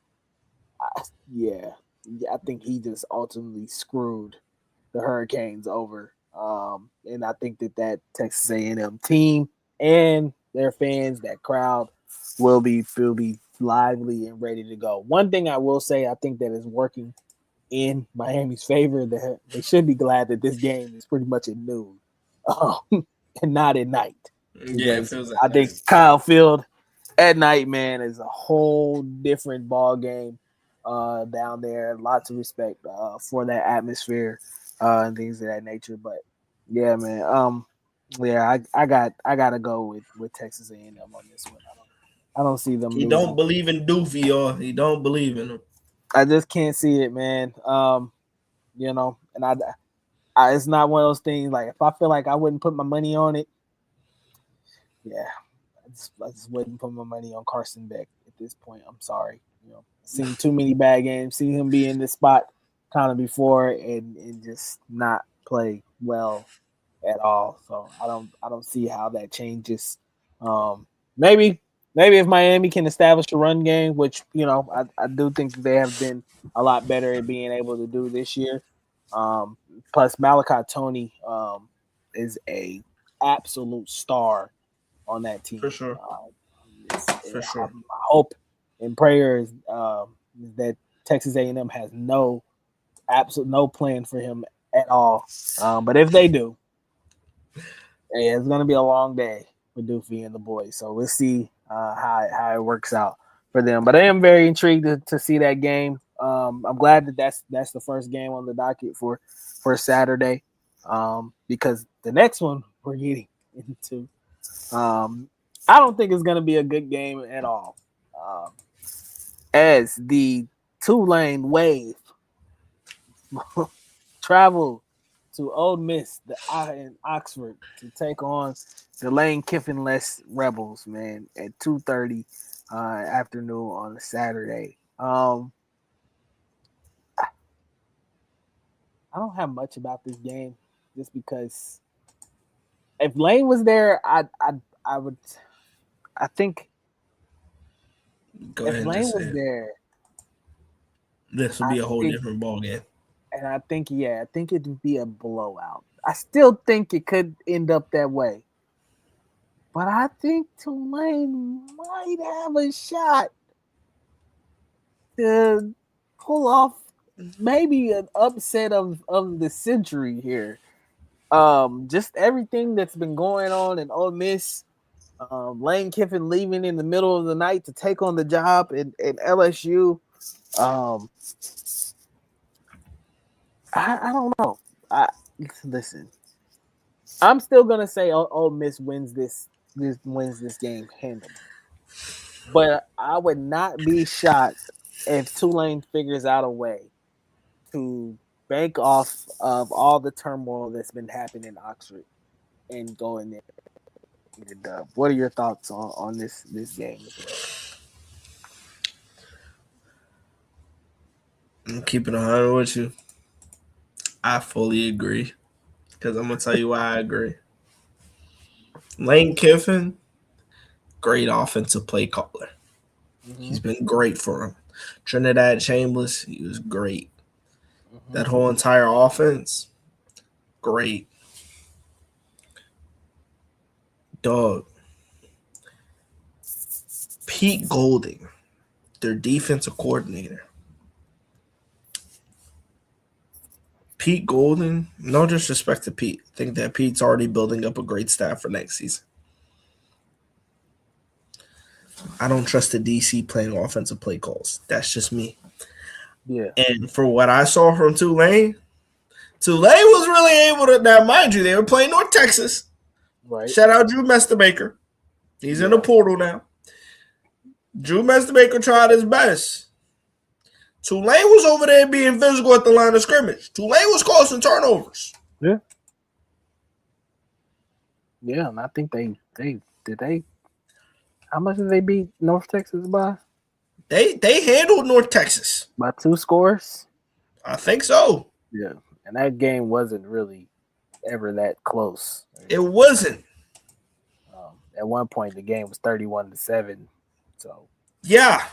Yeah, I think he just ultimately screwed the Hurricanes over. And I think that Texas A&M team and their fans, that crowd, will be lively and ready to go. One thing I will say, I think that is working in Miami's favor. That they should be glad that this game is pretty much at noon, and not at night, Yeah, it because feels I that think night. Kyle Field at night, man, is a whole different ball game down there. Lots of respect for that atmosphere and things of that nature. But yeah, man, yeah, I gotta go with Texas A&M on this one. I don't see them He don't losing. believe in Doofy, or he don't believe in him. I just can't see it, man. And it's not one of those things like if I feel like I wouldn't put my money on it, yeah, I just wouldn't put my money on Carson Beck at this point. I'm sorry. Seen too many bad games, seen him be in this spot kind of before and just not play well at all. So I don't see how that changes. Um, maybe maybe if Miami can establish a run game, which I do think that they have been a lot better at being able to do this year. Um, Plus Malachi Tony is a absolute star on that For team. sure. For My sure. hope and prayer is that Texas A&M has no plan for him at all. But if they do, yeah, it's gonna be a long day for Doofy and the boys. So we'll see how it works out for them. But I am very intrigued to see that game. I'm glad that that's the first game on the docket for Saturday, because the next one we're getting into, I don't think it's gonna be a good game at all. Um, as the Tulane Wave travel to Old Miss in Oxford to take on the Lane Kiffin-less Rebels, man, at 2:30 afternoon on a Saturday. I don't have much about this game just because if Lane was there, I would. I think Go if ahead and Lane just say was it. there, This would I be a whole think, different ball game. and I think it'd be a blowout. I still think it could end up that way. But I think Tulane might have a shot to pull off maybe an upset of the century here. Just everything that's been going on in Ole Miss, Lane Kiffin leaving in the middle of the night to take on the job in LSU. Um, I don't know. I listen. I'm still gonna say Ole Miss wins this game handily. But I would not be shocked if Tulane figures out a way to bank off of all the turmoil that's been happening in Oxford and go in there and get a dub. What are your thoughts on this game as well? I'm keeping 100 with you. I fully agree. Because I'm going to tell you why I agree. Lane Kiffin, great offensive play caller. Mm-hmm. He's been great for him. Trinidad Chambers, he was great. Mm-hmm. That whole entire offense, great. Dog. Pete Golding, their defensive coordinator. Pete Golding, no disrespect to Pete. I think that Pete's already building up a great staff for next season. I don't trust the DC playing offensive play calls. That's just me. Yeah. And for what I saw from Tulane was really able to. Now, mind you, they were playing North Texas. Right. Shout out Drew Mestebaker. He's in the portal now. Drew Mestebaker tried his best. Tulane was over there being physical at the line of scrimmage. Tulane was causing turnovers. Yeah. Yeah, and I think they did. How much did they beat North Texas by? They handled North Texas by 2 scores. I think so. Yeah, and that game wasn't really ever that close. It wasn't. At one point, the game was 31-7. So yeah,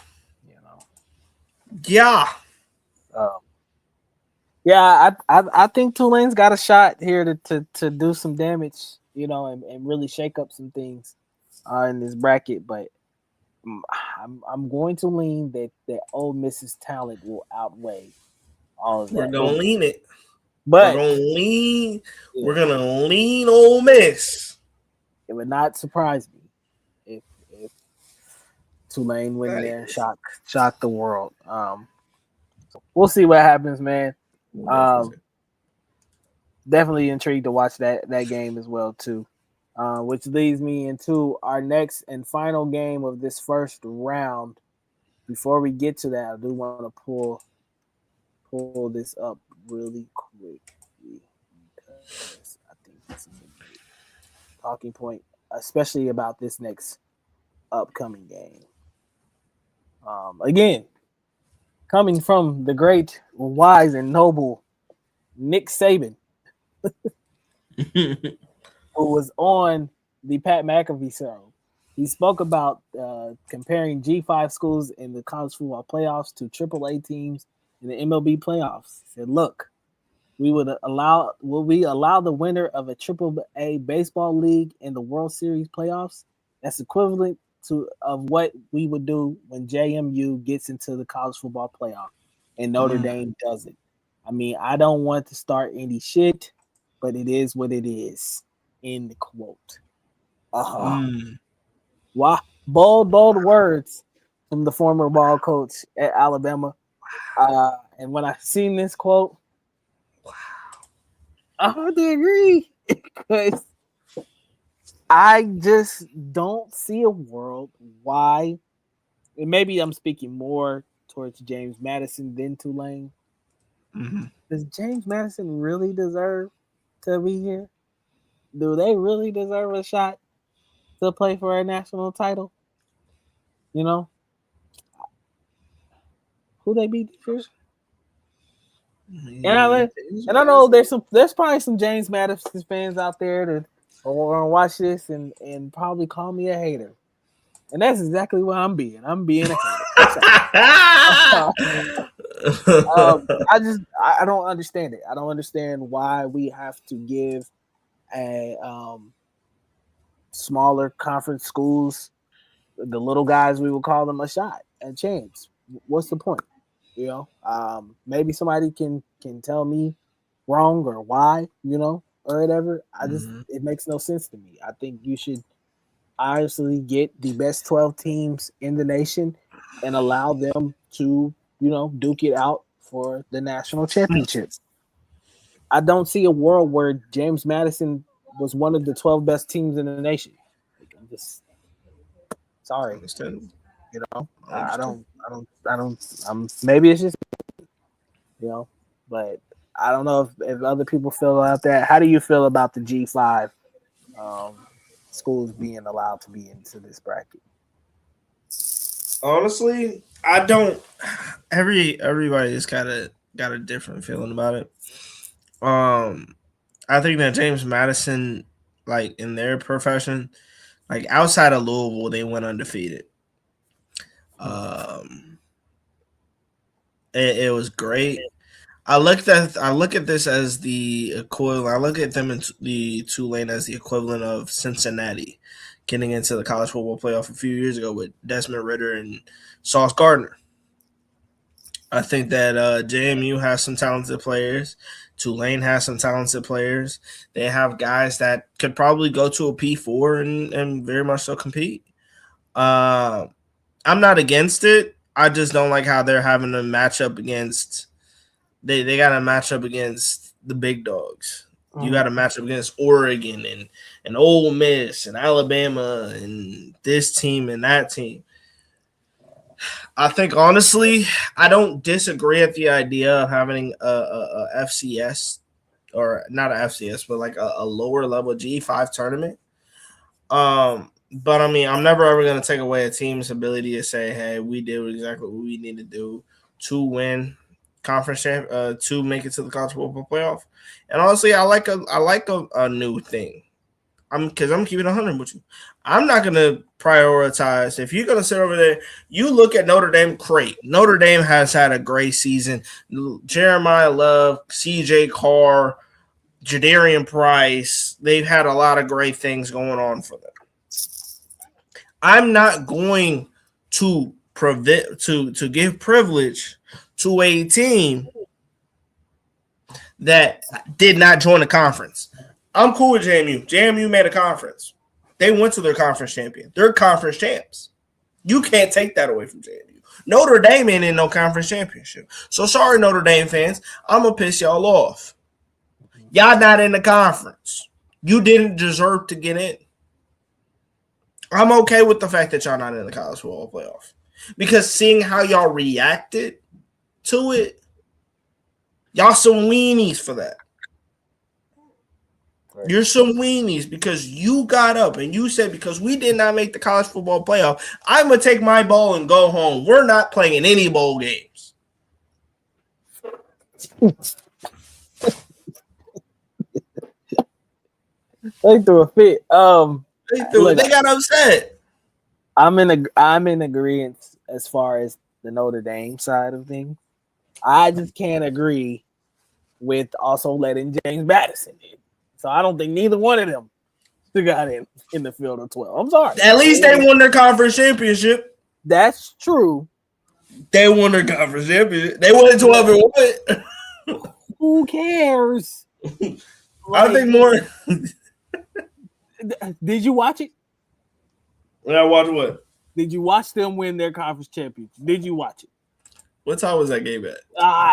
you know, yeah. Yeah, I think Tulane's got a shot here to do some damage, and really shake up some things in this bracket. But I'm going to lean that Ole Miss's talent will outweigh all of that. We're gonna lean it, but we're gonna lean Ole Miss. It would not surprise me if Tulane win there and shock the world. So we'll see what happens, man. Definitely intrigued to watch that game as well too, which leads me into our next and final game of this first round. Before we get to that, I do want to pull this up really quick because I think this is a great talking point, especially about this next upcoming game. Again, coming from the great, wise, and noble Nick Saban, who was on the Pat McAfee show. He spoke about comparing G5 schools in the college football playoffs to AAA teams in the MLB playoffs. He said, look, will we allow the winner of a AAA baseball league in the World Series playoffs? That's equivalent of what we would do when JMU gets into the college football playoff and Notre Dame doesn't. I mean, I don't want to start any shit, but it is what it is. End quote. Wow. Bold words from the former ball coach at Alabama. And when I seen this quote, I hard to agree because I just don't see a world why, and maybe I'm speaking more towards James Madison than Tulane. Does James Madison really deserve to be here? Do they really deserve a shot to play for a national title? Who they beat this year? And I know there's probably some James Madison fans out there that are going to watch this and probably call me a hater. And that's exactly what I'm being. I'm being a hater. I don't understand it. I don't understand why we have to give a smaller conference schools, the little guys, we would call them, a shot, a chance. What's the point? Maybe somebody can tell me wrong or why, or whatever. It makes no sense to me. I think you should honestly get the best 12 teams in the nation and allow them to, duke it out for the national championships. I don't see a world where James Madison was one of the 12 best teams in the nation. I'm just sorry. I don't. Maybe it's just, but I don't know if other people feel about that. How do you feel about the G5 schools being allowed to be into this bracket? Honestly, I don't. Everybody's got a different feeling about it. I think that James Madison, like in their profession, like outside of Louisville, they went undefeated. It was great. I look at this as the equivalent. I look at them in the Tulane as the equivalent of Cincinnati getting into the college football playoff a few years ago with Desmond Ridder and Sauce Gardner. I think that JMU has some talented players. Tulane has some talented players. They have guys that could probably go to a P4 and very much so compete. I'm not against it. I just don't like how they're having to match up against. They got to match up against the big dogs. You got to match up against Oregon and Ole Miss and Alabama and this team and that team. I think, honestly, I don't disagree at the idea of having a FCS, or not a FCS, but like a lower level G5 tournament. But I mean, I'm never ever going to take away a team's ability to say, hey, we did exactly what we need to do to win conference to make it to the college football playoff. And honestly, I like a new thing. I'm keeping 100 with you. I'm not gonna prioritize. If you're gonna sit over there, you look at Notre Dame. Great, Notre Dame has had a great season. Jeremiah Love, C.J. Carr, Jadarian Price. They've had a lot of great things going on for them. I'm not going to give privilege to a team that did not join the conference. I'm cool with JMU. JMU made a conference. They went to their conference champion. They're conference champs. You can't take that away from JMU. Notre Dame ain't in no conference championship. So sorry, Notre Dame fans. I'm going to piss y'all off. Y'all not in the conference. You didn't deserve to get in. I'm okay with the fact that y'all not in the college football playoff. Because seeing how y'all reacted to it, y'all some weenies for that. You're some weenies because you got up and you said, because we did not make the college football playoff, I'm going to take my ball and go home. We're not playing any bowl games. They threw a fit. They got upset. I'm in agreement as far as the Notre Dame side of things. I just can't agree with also letting James Madison in. So I don't think neither one of them got in the field of 12. I'm sorry. At least they won their conference championship. That's true. They won their conference championship. They won 12 and 1. Who cares? I think more. Did you watch it? I watched what? Did you watch them win their conference championship? Did you watch it? What time was that game at?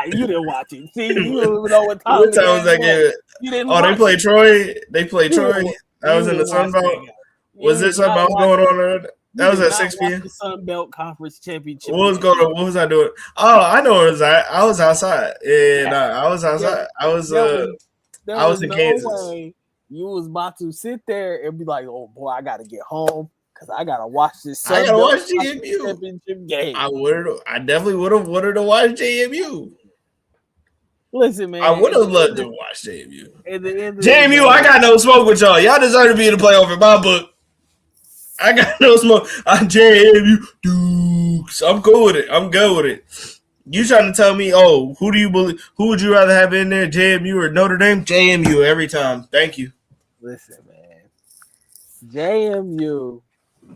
You didn't watch it. See, you don't even know what time. What time was that game at? You didn't. Oh, they played Troy. They played Troy. I was in the Sun Belt. Was there something else going on there? That was at 6 p.m. The Sun Belt Conference Championship. What was going on? What was I doing? Oh, I know where it was at. I was outside. And I was outside. I was in Kansas. You was about to sit there and be like, "Oh boy, I got to get home because I got to watch this." I got to watch JMU championship game. I definitely would have wanted to watch JMU. Listen, man, I would have loved to watch JMU. JMU, I got no smoke with y'all. Y'all deserve to be in the playoff in my book. I got no smoke. I'm JMU Dukes. I'm cool with it. I'm good with it. You trying to tell me, who do you believe? Who would you rather have in there, JMU or Notre Dame? JMU every time. Thank you. Listen, man. JMU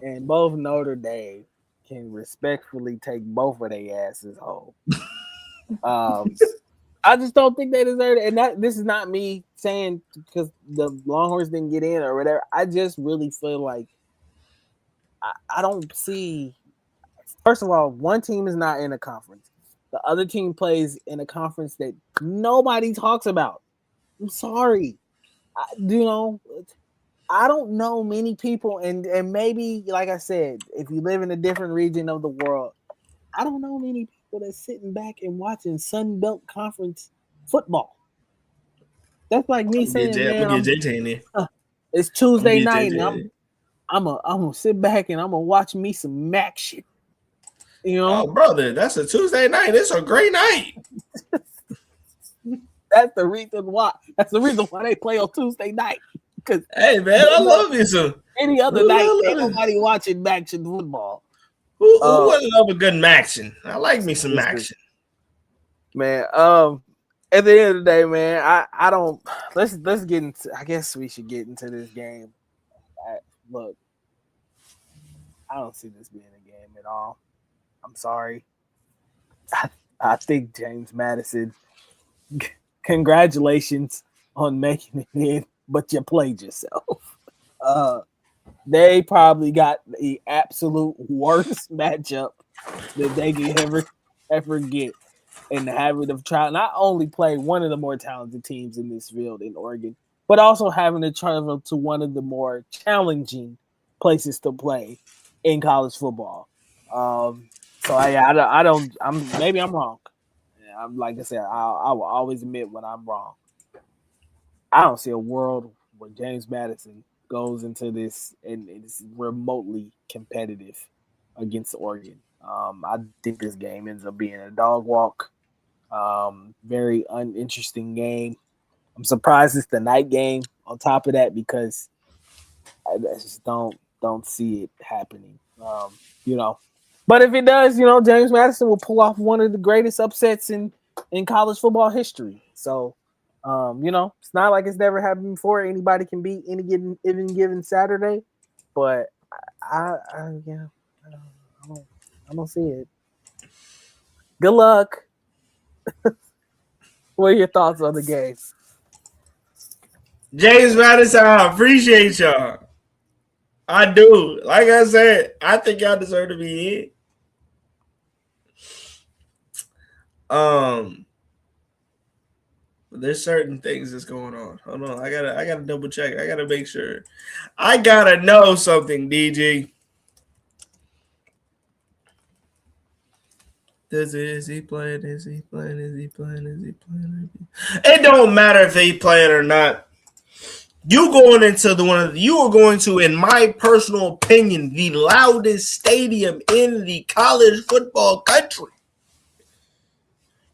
and both Notre Dame can respectfully take both of their asses home. I just don't think they deserve it. And this is not me saying because the Longhorns didn't get in or whatever. I just really feel like I don't see. First of all, one team is not in a conference. The other team plays in a conference that nobody talks about. I'm sorry. I don't know many people, and maybe, like I said, if you live in a different region of the world, I don't know many people that's sitting back and watching Sun Belt Conference football. That's like me saying, man, it's Tuesday night, and I'm gonna sit back and I'm gonna watch me some Mac shit. You know, brother, that's a Tuesday night. It's a great night. That's the reason why. That's the reason why they play on Tuesday night. Because hey, man, I love you some. Any other night, ain't nobody watching action football. Who wouldn't love a good action? I like me some action, man. At the end of the day, man, I don't. Let's get into. I guess we should get into this game. Look, I don't see this being a game at all. I'm sorry. I think James Madison. Congratulations on making it in, but you played yourself. Uh, they probably got the absolute worst matchup that they could ever get, and having to try not only play one of the more talented teams in this field in Oregon, but also having to travel to one of the more challenging places to play in college football. So I don't. Maybe I'm wrong. I'm like I said. I will always admit when I'm wrong. I don't see a world where James Madison goes into this and it's remotely competitive against Oregon. I think this game ends up being a dog walk. Very uninteresting game. I'm surprised it's the night game on top of that because I just don't see it happening. You know, but if it does, James Madison will pull off one of the greatest upsets in college football history. So, it's not like it's never happened before. Anybody can beat any given Saturday, but yeah, I don't, I don't see it. Good luck. What are your thoughts on the game? James Madison, I appreciate y'all. I do. Like I said, I think y'all deserve to be in. There's certain things that's going on. Hold on, I gotta double check. I gotta make sure. I gotta know something, DG. Is he playing? Is he playing? Is he playing? Is he playing? It don't matter if he playing or not. You going into you are going to, in my personal opinion, the loudest stadium in the college football country.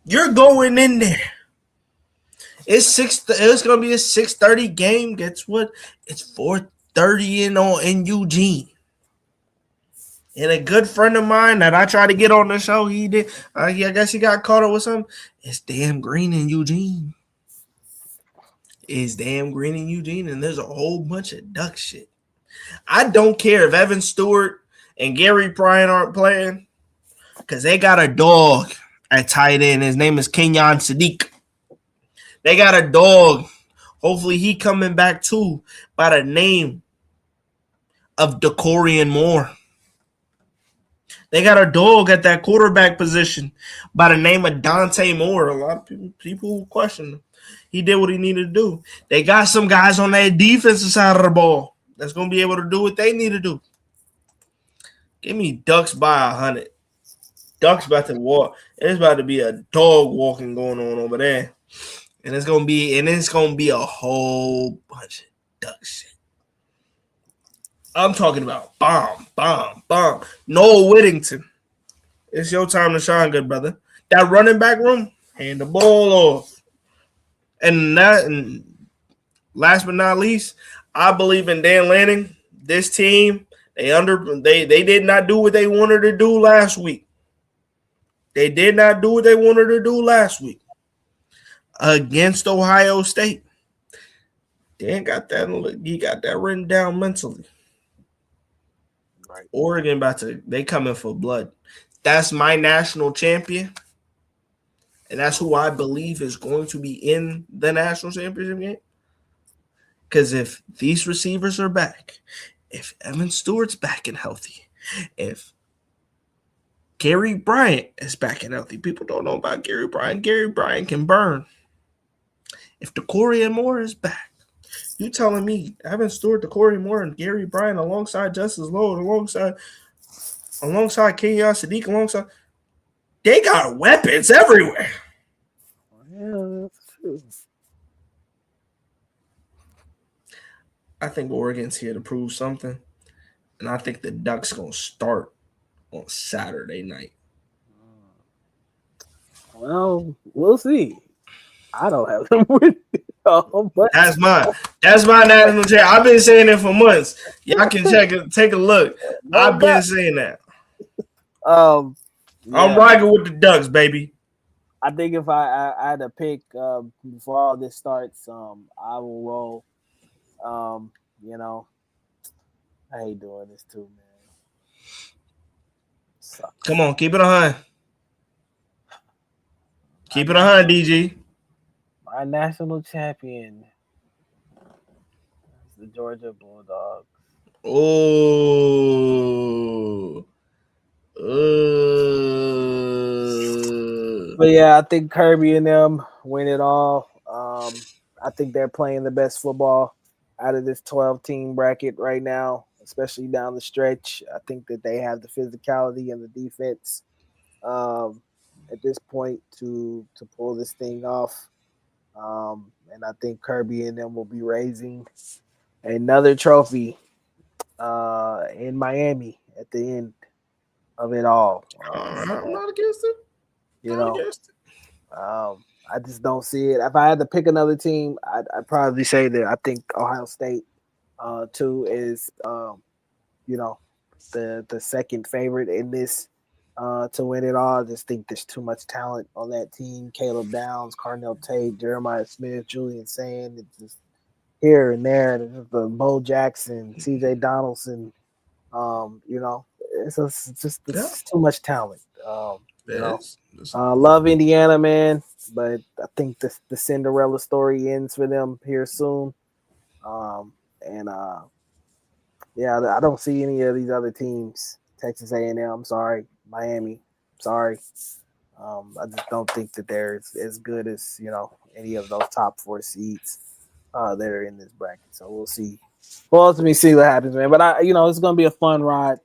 You're going in there. It's gonna be a 6:30 game. Guess what? It's 4:30 in Eugene. And a good friend of mine that I tried to get on the show, he did. I guess he got caught up with something. It's damn green in Eugene. It's damn green in Eugene, and there's a whole bunch of duck shit. I don't care if Evan Stewart and Gary Bryant aren't playing, because they got a dog at tight end. His name is Kenyon Sadiq. They got a dog. Hopefully he coming back too, by the name of Decorian Moore. They got a dog at that quarterback position by the name of Dante Moore. A lot of people question him. He did what he needed to do. They got some guys on that defensive side of the ball that's going to be able to do what they need to do. Give me Ducks by 100. Ducks about to walk. There's about to be a dog walking going on over there. And it's gonna be a whole bunch of duck shit. I'm talking about bomb. Noel Whittington. It's your time to shine, good brother. That running back room, hand the ball off. And last but not least, I believe in Dan Lanning. This team, they did not do what they wanted to do last week. They did not do what they wanted to do last week against Ohio State. Dan got that. He got that written down mentally. Right. Oregon they coming for blood. That's my national champion. And that's who I believe is going to be in the national championship game. Because if these receivers are back, if Evan Stewart's back and healthy, if Gary Bryant is back and healthy, people don't know about Gary Bryant. Gary Bryant can burn. If Decorian Moore is back, you telling me Evan Stewart, Decorian Moore, and Gary Bryant alongside Justice Lowe, alongside Kenyon Sadiq, alongside, they got weapons everywhere. Yeah, that's true. I think Oregon's here to prove something, and I think the Ducks gonna start on Saturday night. Well, we'll see. I don't have them with but that's my national chair. I've been saying it for months. Y'all can take a look. I've been saying that. Yeah. I'm rocking with the Ducks, baby. I think if I had to pick before all this starts, I will roll. I hate doing this too, man. Come on, keep it 100. Keep it 100, DG. My national champion is the Georgia Bulldogs. Oh. But yeah, I think Kirby and them win it all. I think they're playing the best football out of this 12-team bracket right now, especially down the stretch. I think that they have the physicality and the defense um, at this point to pull this thing off. And I think Kirby and them will be raising another trophy in Miami at the end of it all. I'm not against it. You Not know, against it. I just don't see it. If I had to pick another team, I'd probably say that I think Ohio State too is you know the second favorite in this to win it all. I just think there's too much talent on that team. Caleb Downs, Carnell Tate, Jeremiah Smith, Julian Sand. It's just here and there. There's the Bo Jackson, C.J. Donaldson. You know, it's too much talent. You know, love Indiana, man, but I think the Cinderella story ends for them here soon. And yeah, I don't see any of these other teams. Texas A&M, I'm sorry. Miami, sorry. I just don't think that they're as good as any of those top four seeds that are in this bracket. So we'll see. We'll ultimately see what happens, man. But it's gonna be a fun ride.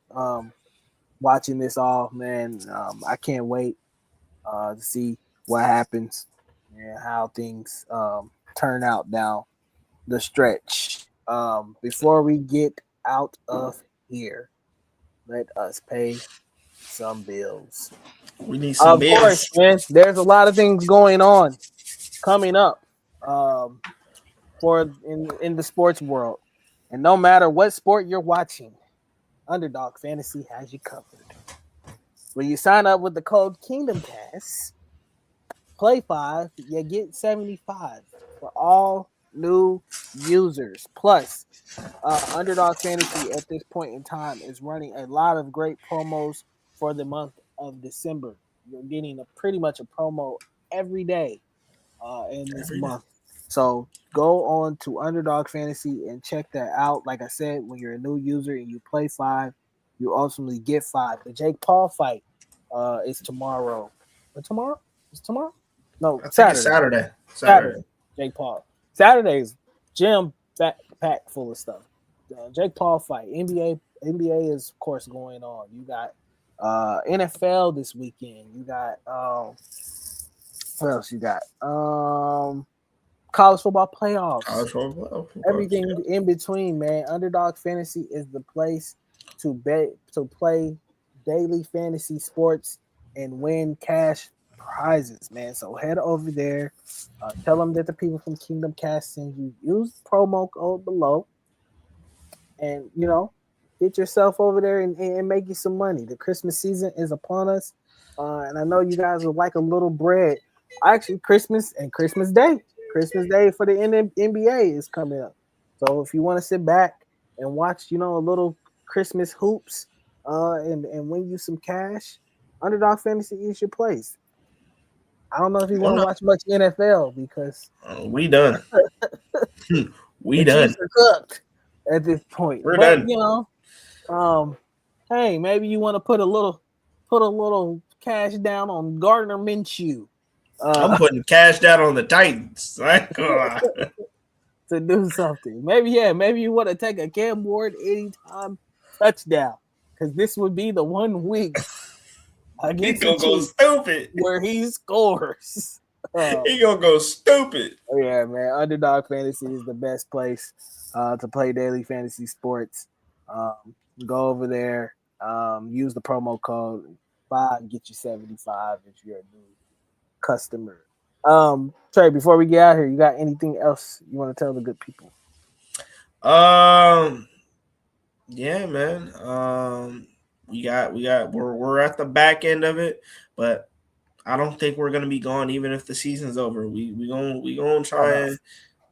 Watching this all, man. I can't wait to see what happens and how things turn out down the stretch. Before we get out of here, let us pay some bills. We need some Of bills. course, man. There's a lot of things going on coming up for in the sports world, and no matter what sport you're watching, Underdog Fantasy has you covered. When you sign up with the code KingdomCast, play 5, you get 75 for all new users. Plus, Underdog Fantasy at this point in time is running a lot of great promos for the month of December. You're getting pretty much a promo every day in this month. So go on to Underdog Fantasy and check that out. Like I said, when you're a new user and you play 5, you ultimately get 5. The Jake Paul fight is tomorrow. Tomorrow? Is tomorrow? No, Saturday. Saturday. Jake Paul. Saturday's gym packed full of stuff. Jake Paul fight. NBA is of course going on. You got NFL this weekend. You got what else you got? College football playoffs. Everything in between, man. Underdog Fantasy is the place to play daily fantasy sports and win cash prizes, man. So head over there. Tell them that the people from Kingdom Cast send you. Use the promo code below, and get yourself over there and make you some money. The Christmas season is upon us, and I know you guys would like a little bread. Actually, Christmas and Christmas Day for the NBA is coming up. So if you want to sit back and watch, a little Christmas hoops, and win you some cash, Underdog Fantasy is your place. I don't know if you want to watch much NFL because we done. We done. Chiefs are cooked at this point. We're but done. Hey, maybe you want to put a little cash down on Gardner Minshew. I'm putting cash down on the Titans. To do something. Maybe you want to take a Cam Ward anytime touchdown, because this would be the 1 week against he's gonna go stupid where he scores. He gonna go stupid. Yeah, man. Underdog Fantasy is the best place to play daily fantasy sports. Go over there. Use the promo code 5 and get you 75 if you're a new customer. Trey, before we get out here, you got anything else you want to tell the good people? Yeah, man. We're at the back end of it, but I don't think we're gonna be gone even if the season's over. We gonna try and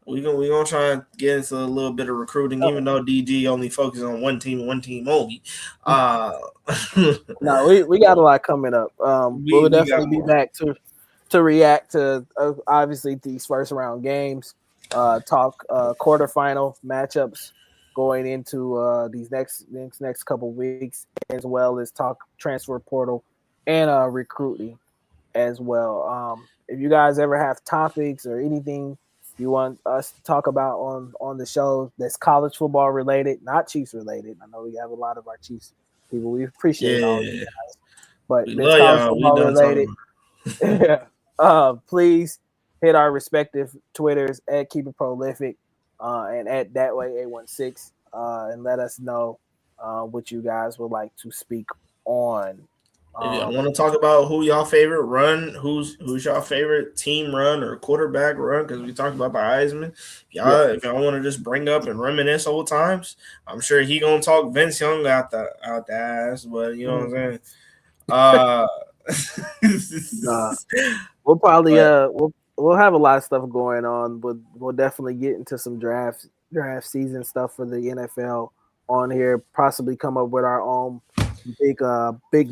we gonna try and get into a little bit of recruiting, even though DG only focuses on one team only. No, we got a lot coming up. We'll we got definitely be more. back to react to obviously these first round games. Talk quarterfinal matchups going into these next couple weeks, as well as talk transfer portal and recruiting as well. If you guys ever have topics or anything you want us to talk about on the show that's college football related, not Chiefs related. I know we have a lot of our Chiefs people. We appreciate all of you Yeah, guys, but we that's love college y'all. We football done related. talking. Please hit our respective Twitters at Keep It Prolific and at That Way 816 and let us know what you guys would like to speak on. If y'all want to talk about who y'all favorite run, who's y'all favorite team run or quarterback run, because we talked about the Heisman. If y'all want to just bring up and reminisce old times, I'm sure he gonna talk Vince Young out the ass, but you know what I'm saying. We'll probably But, we'll have a lot of stuff going on, but we'll definitely get into some draft season stuff for the NFL on here. Possibly come up with our own big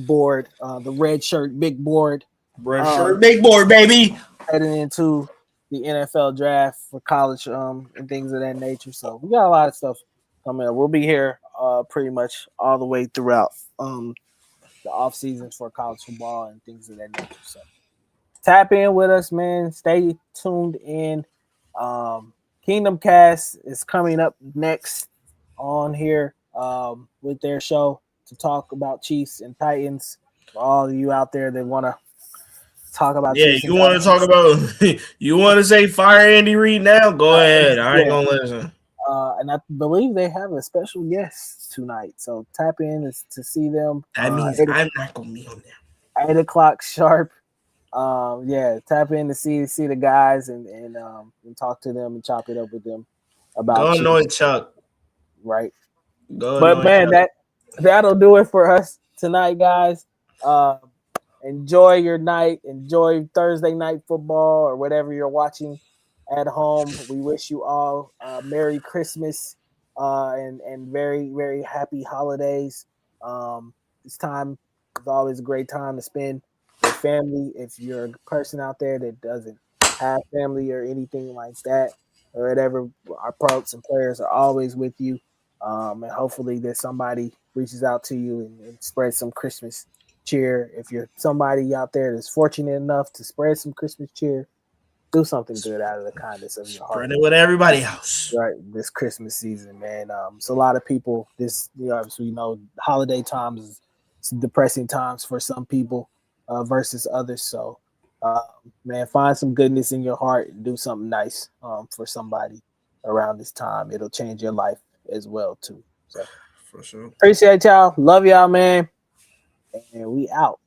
board, the Redshirt big board. Redshirt big board, baby. Heading into the NFL draft for college and things of that nature. So we got a lot of stuff coming up. We'll be here pretty much all the way throughout the off season for college football and things of that nature. So tap in with us, man. Stay tuned in. Kingdom Cast is coming up next on here with their show to talk about Chiefs and Titans. For all of you out there that want to talk about Yeah, Chiefs and you want to talk Titans. about you want to say fire Andy Reid now? Go ahead. I ain't gonna listen. And I believe they have a special guest tonight, so tap in to see them. That means I'm not gonna be on there. 8:00 sharp. Tap in to see the guys and talk to them and chop it up with them about Go annoy Chiefs, Chuck. right? Go But annoy man, Chuck. that'll do it for us tonight, guys. Enjoy your night. Enjoy Thursday night football or whatever you're watching at home. We wish you all Merry Christmas and very, very happy holidays. This time is always a great time to spend with family. If you're a person out there that doesn't have family or anything like that or whatever, our thoughts and prayers are always with you. And hopefully that somebody reaches out to you and spreads some Christmas cheer. If you're somebody out there that's fortunate enough to spread some Christmas cheer, do something good out of the kindness of your heart. Spread it with everybody else. Right, this Christmas season, man. It's a lot of people. Obviously, holiday times is depressing times for some people versus others. So, man, find some goodness in your heart and do something nice for somebody around this time. It'll change your life as well too. So, For sure. appreciate y'all. Love y'all, man. And we out.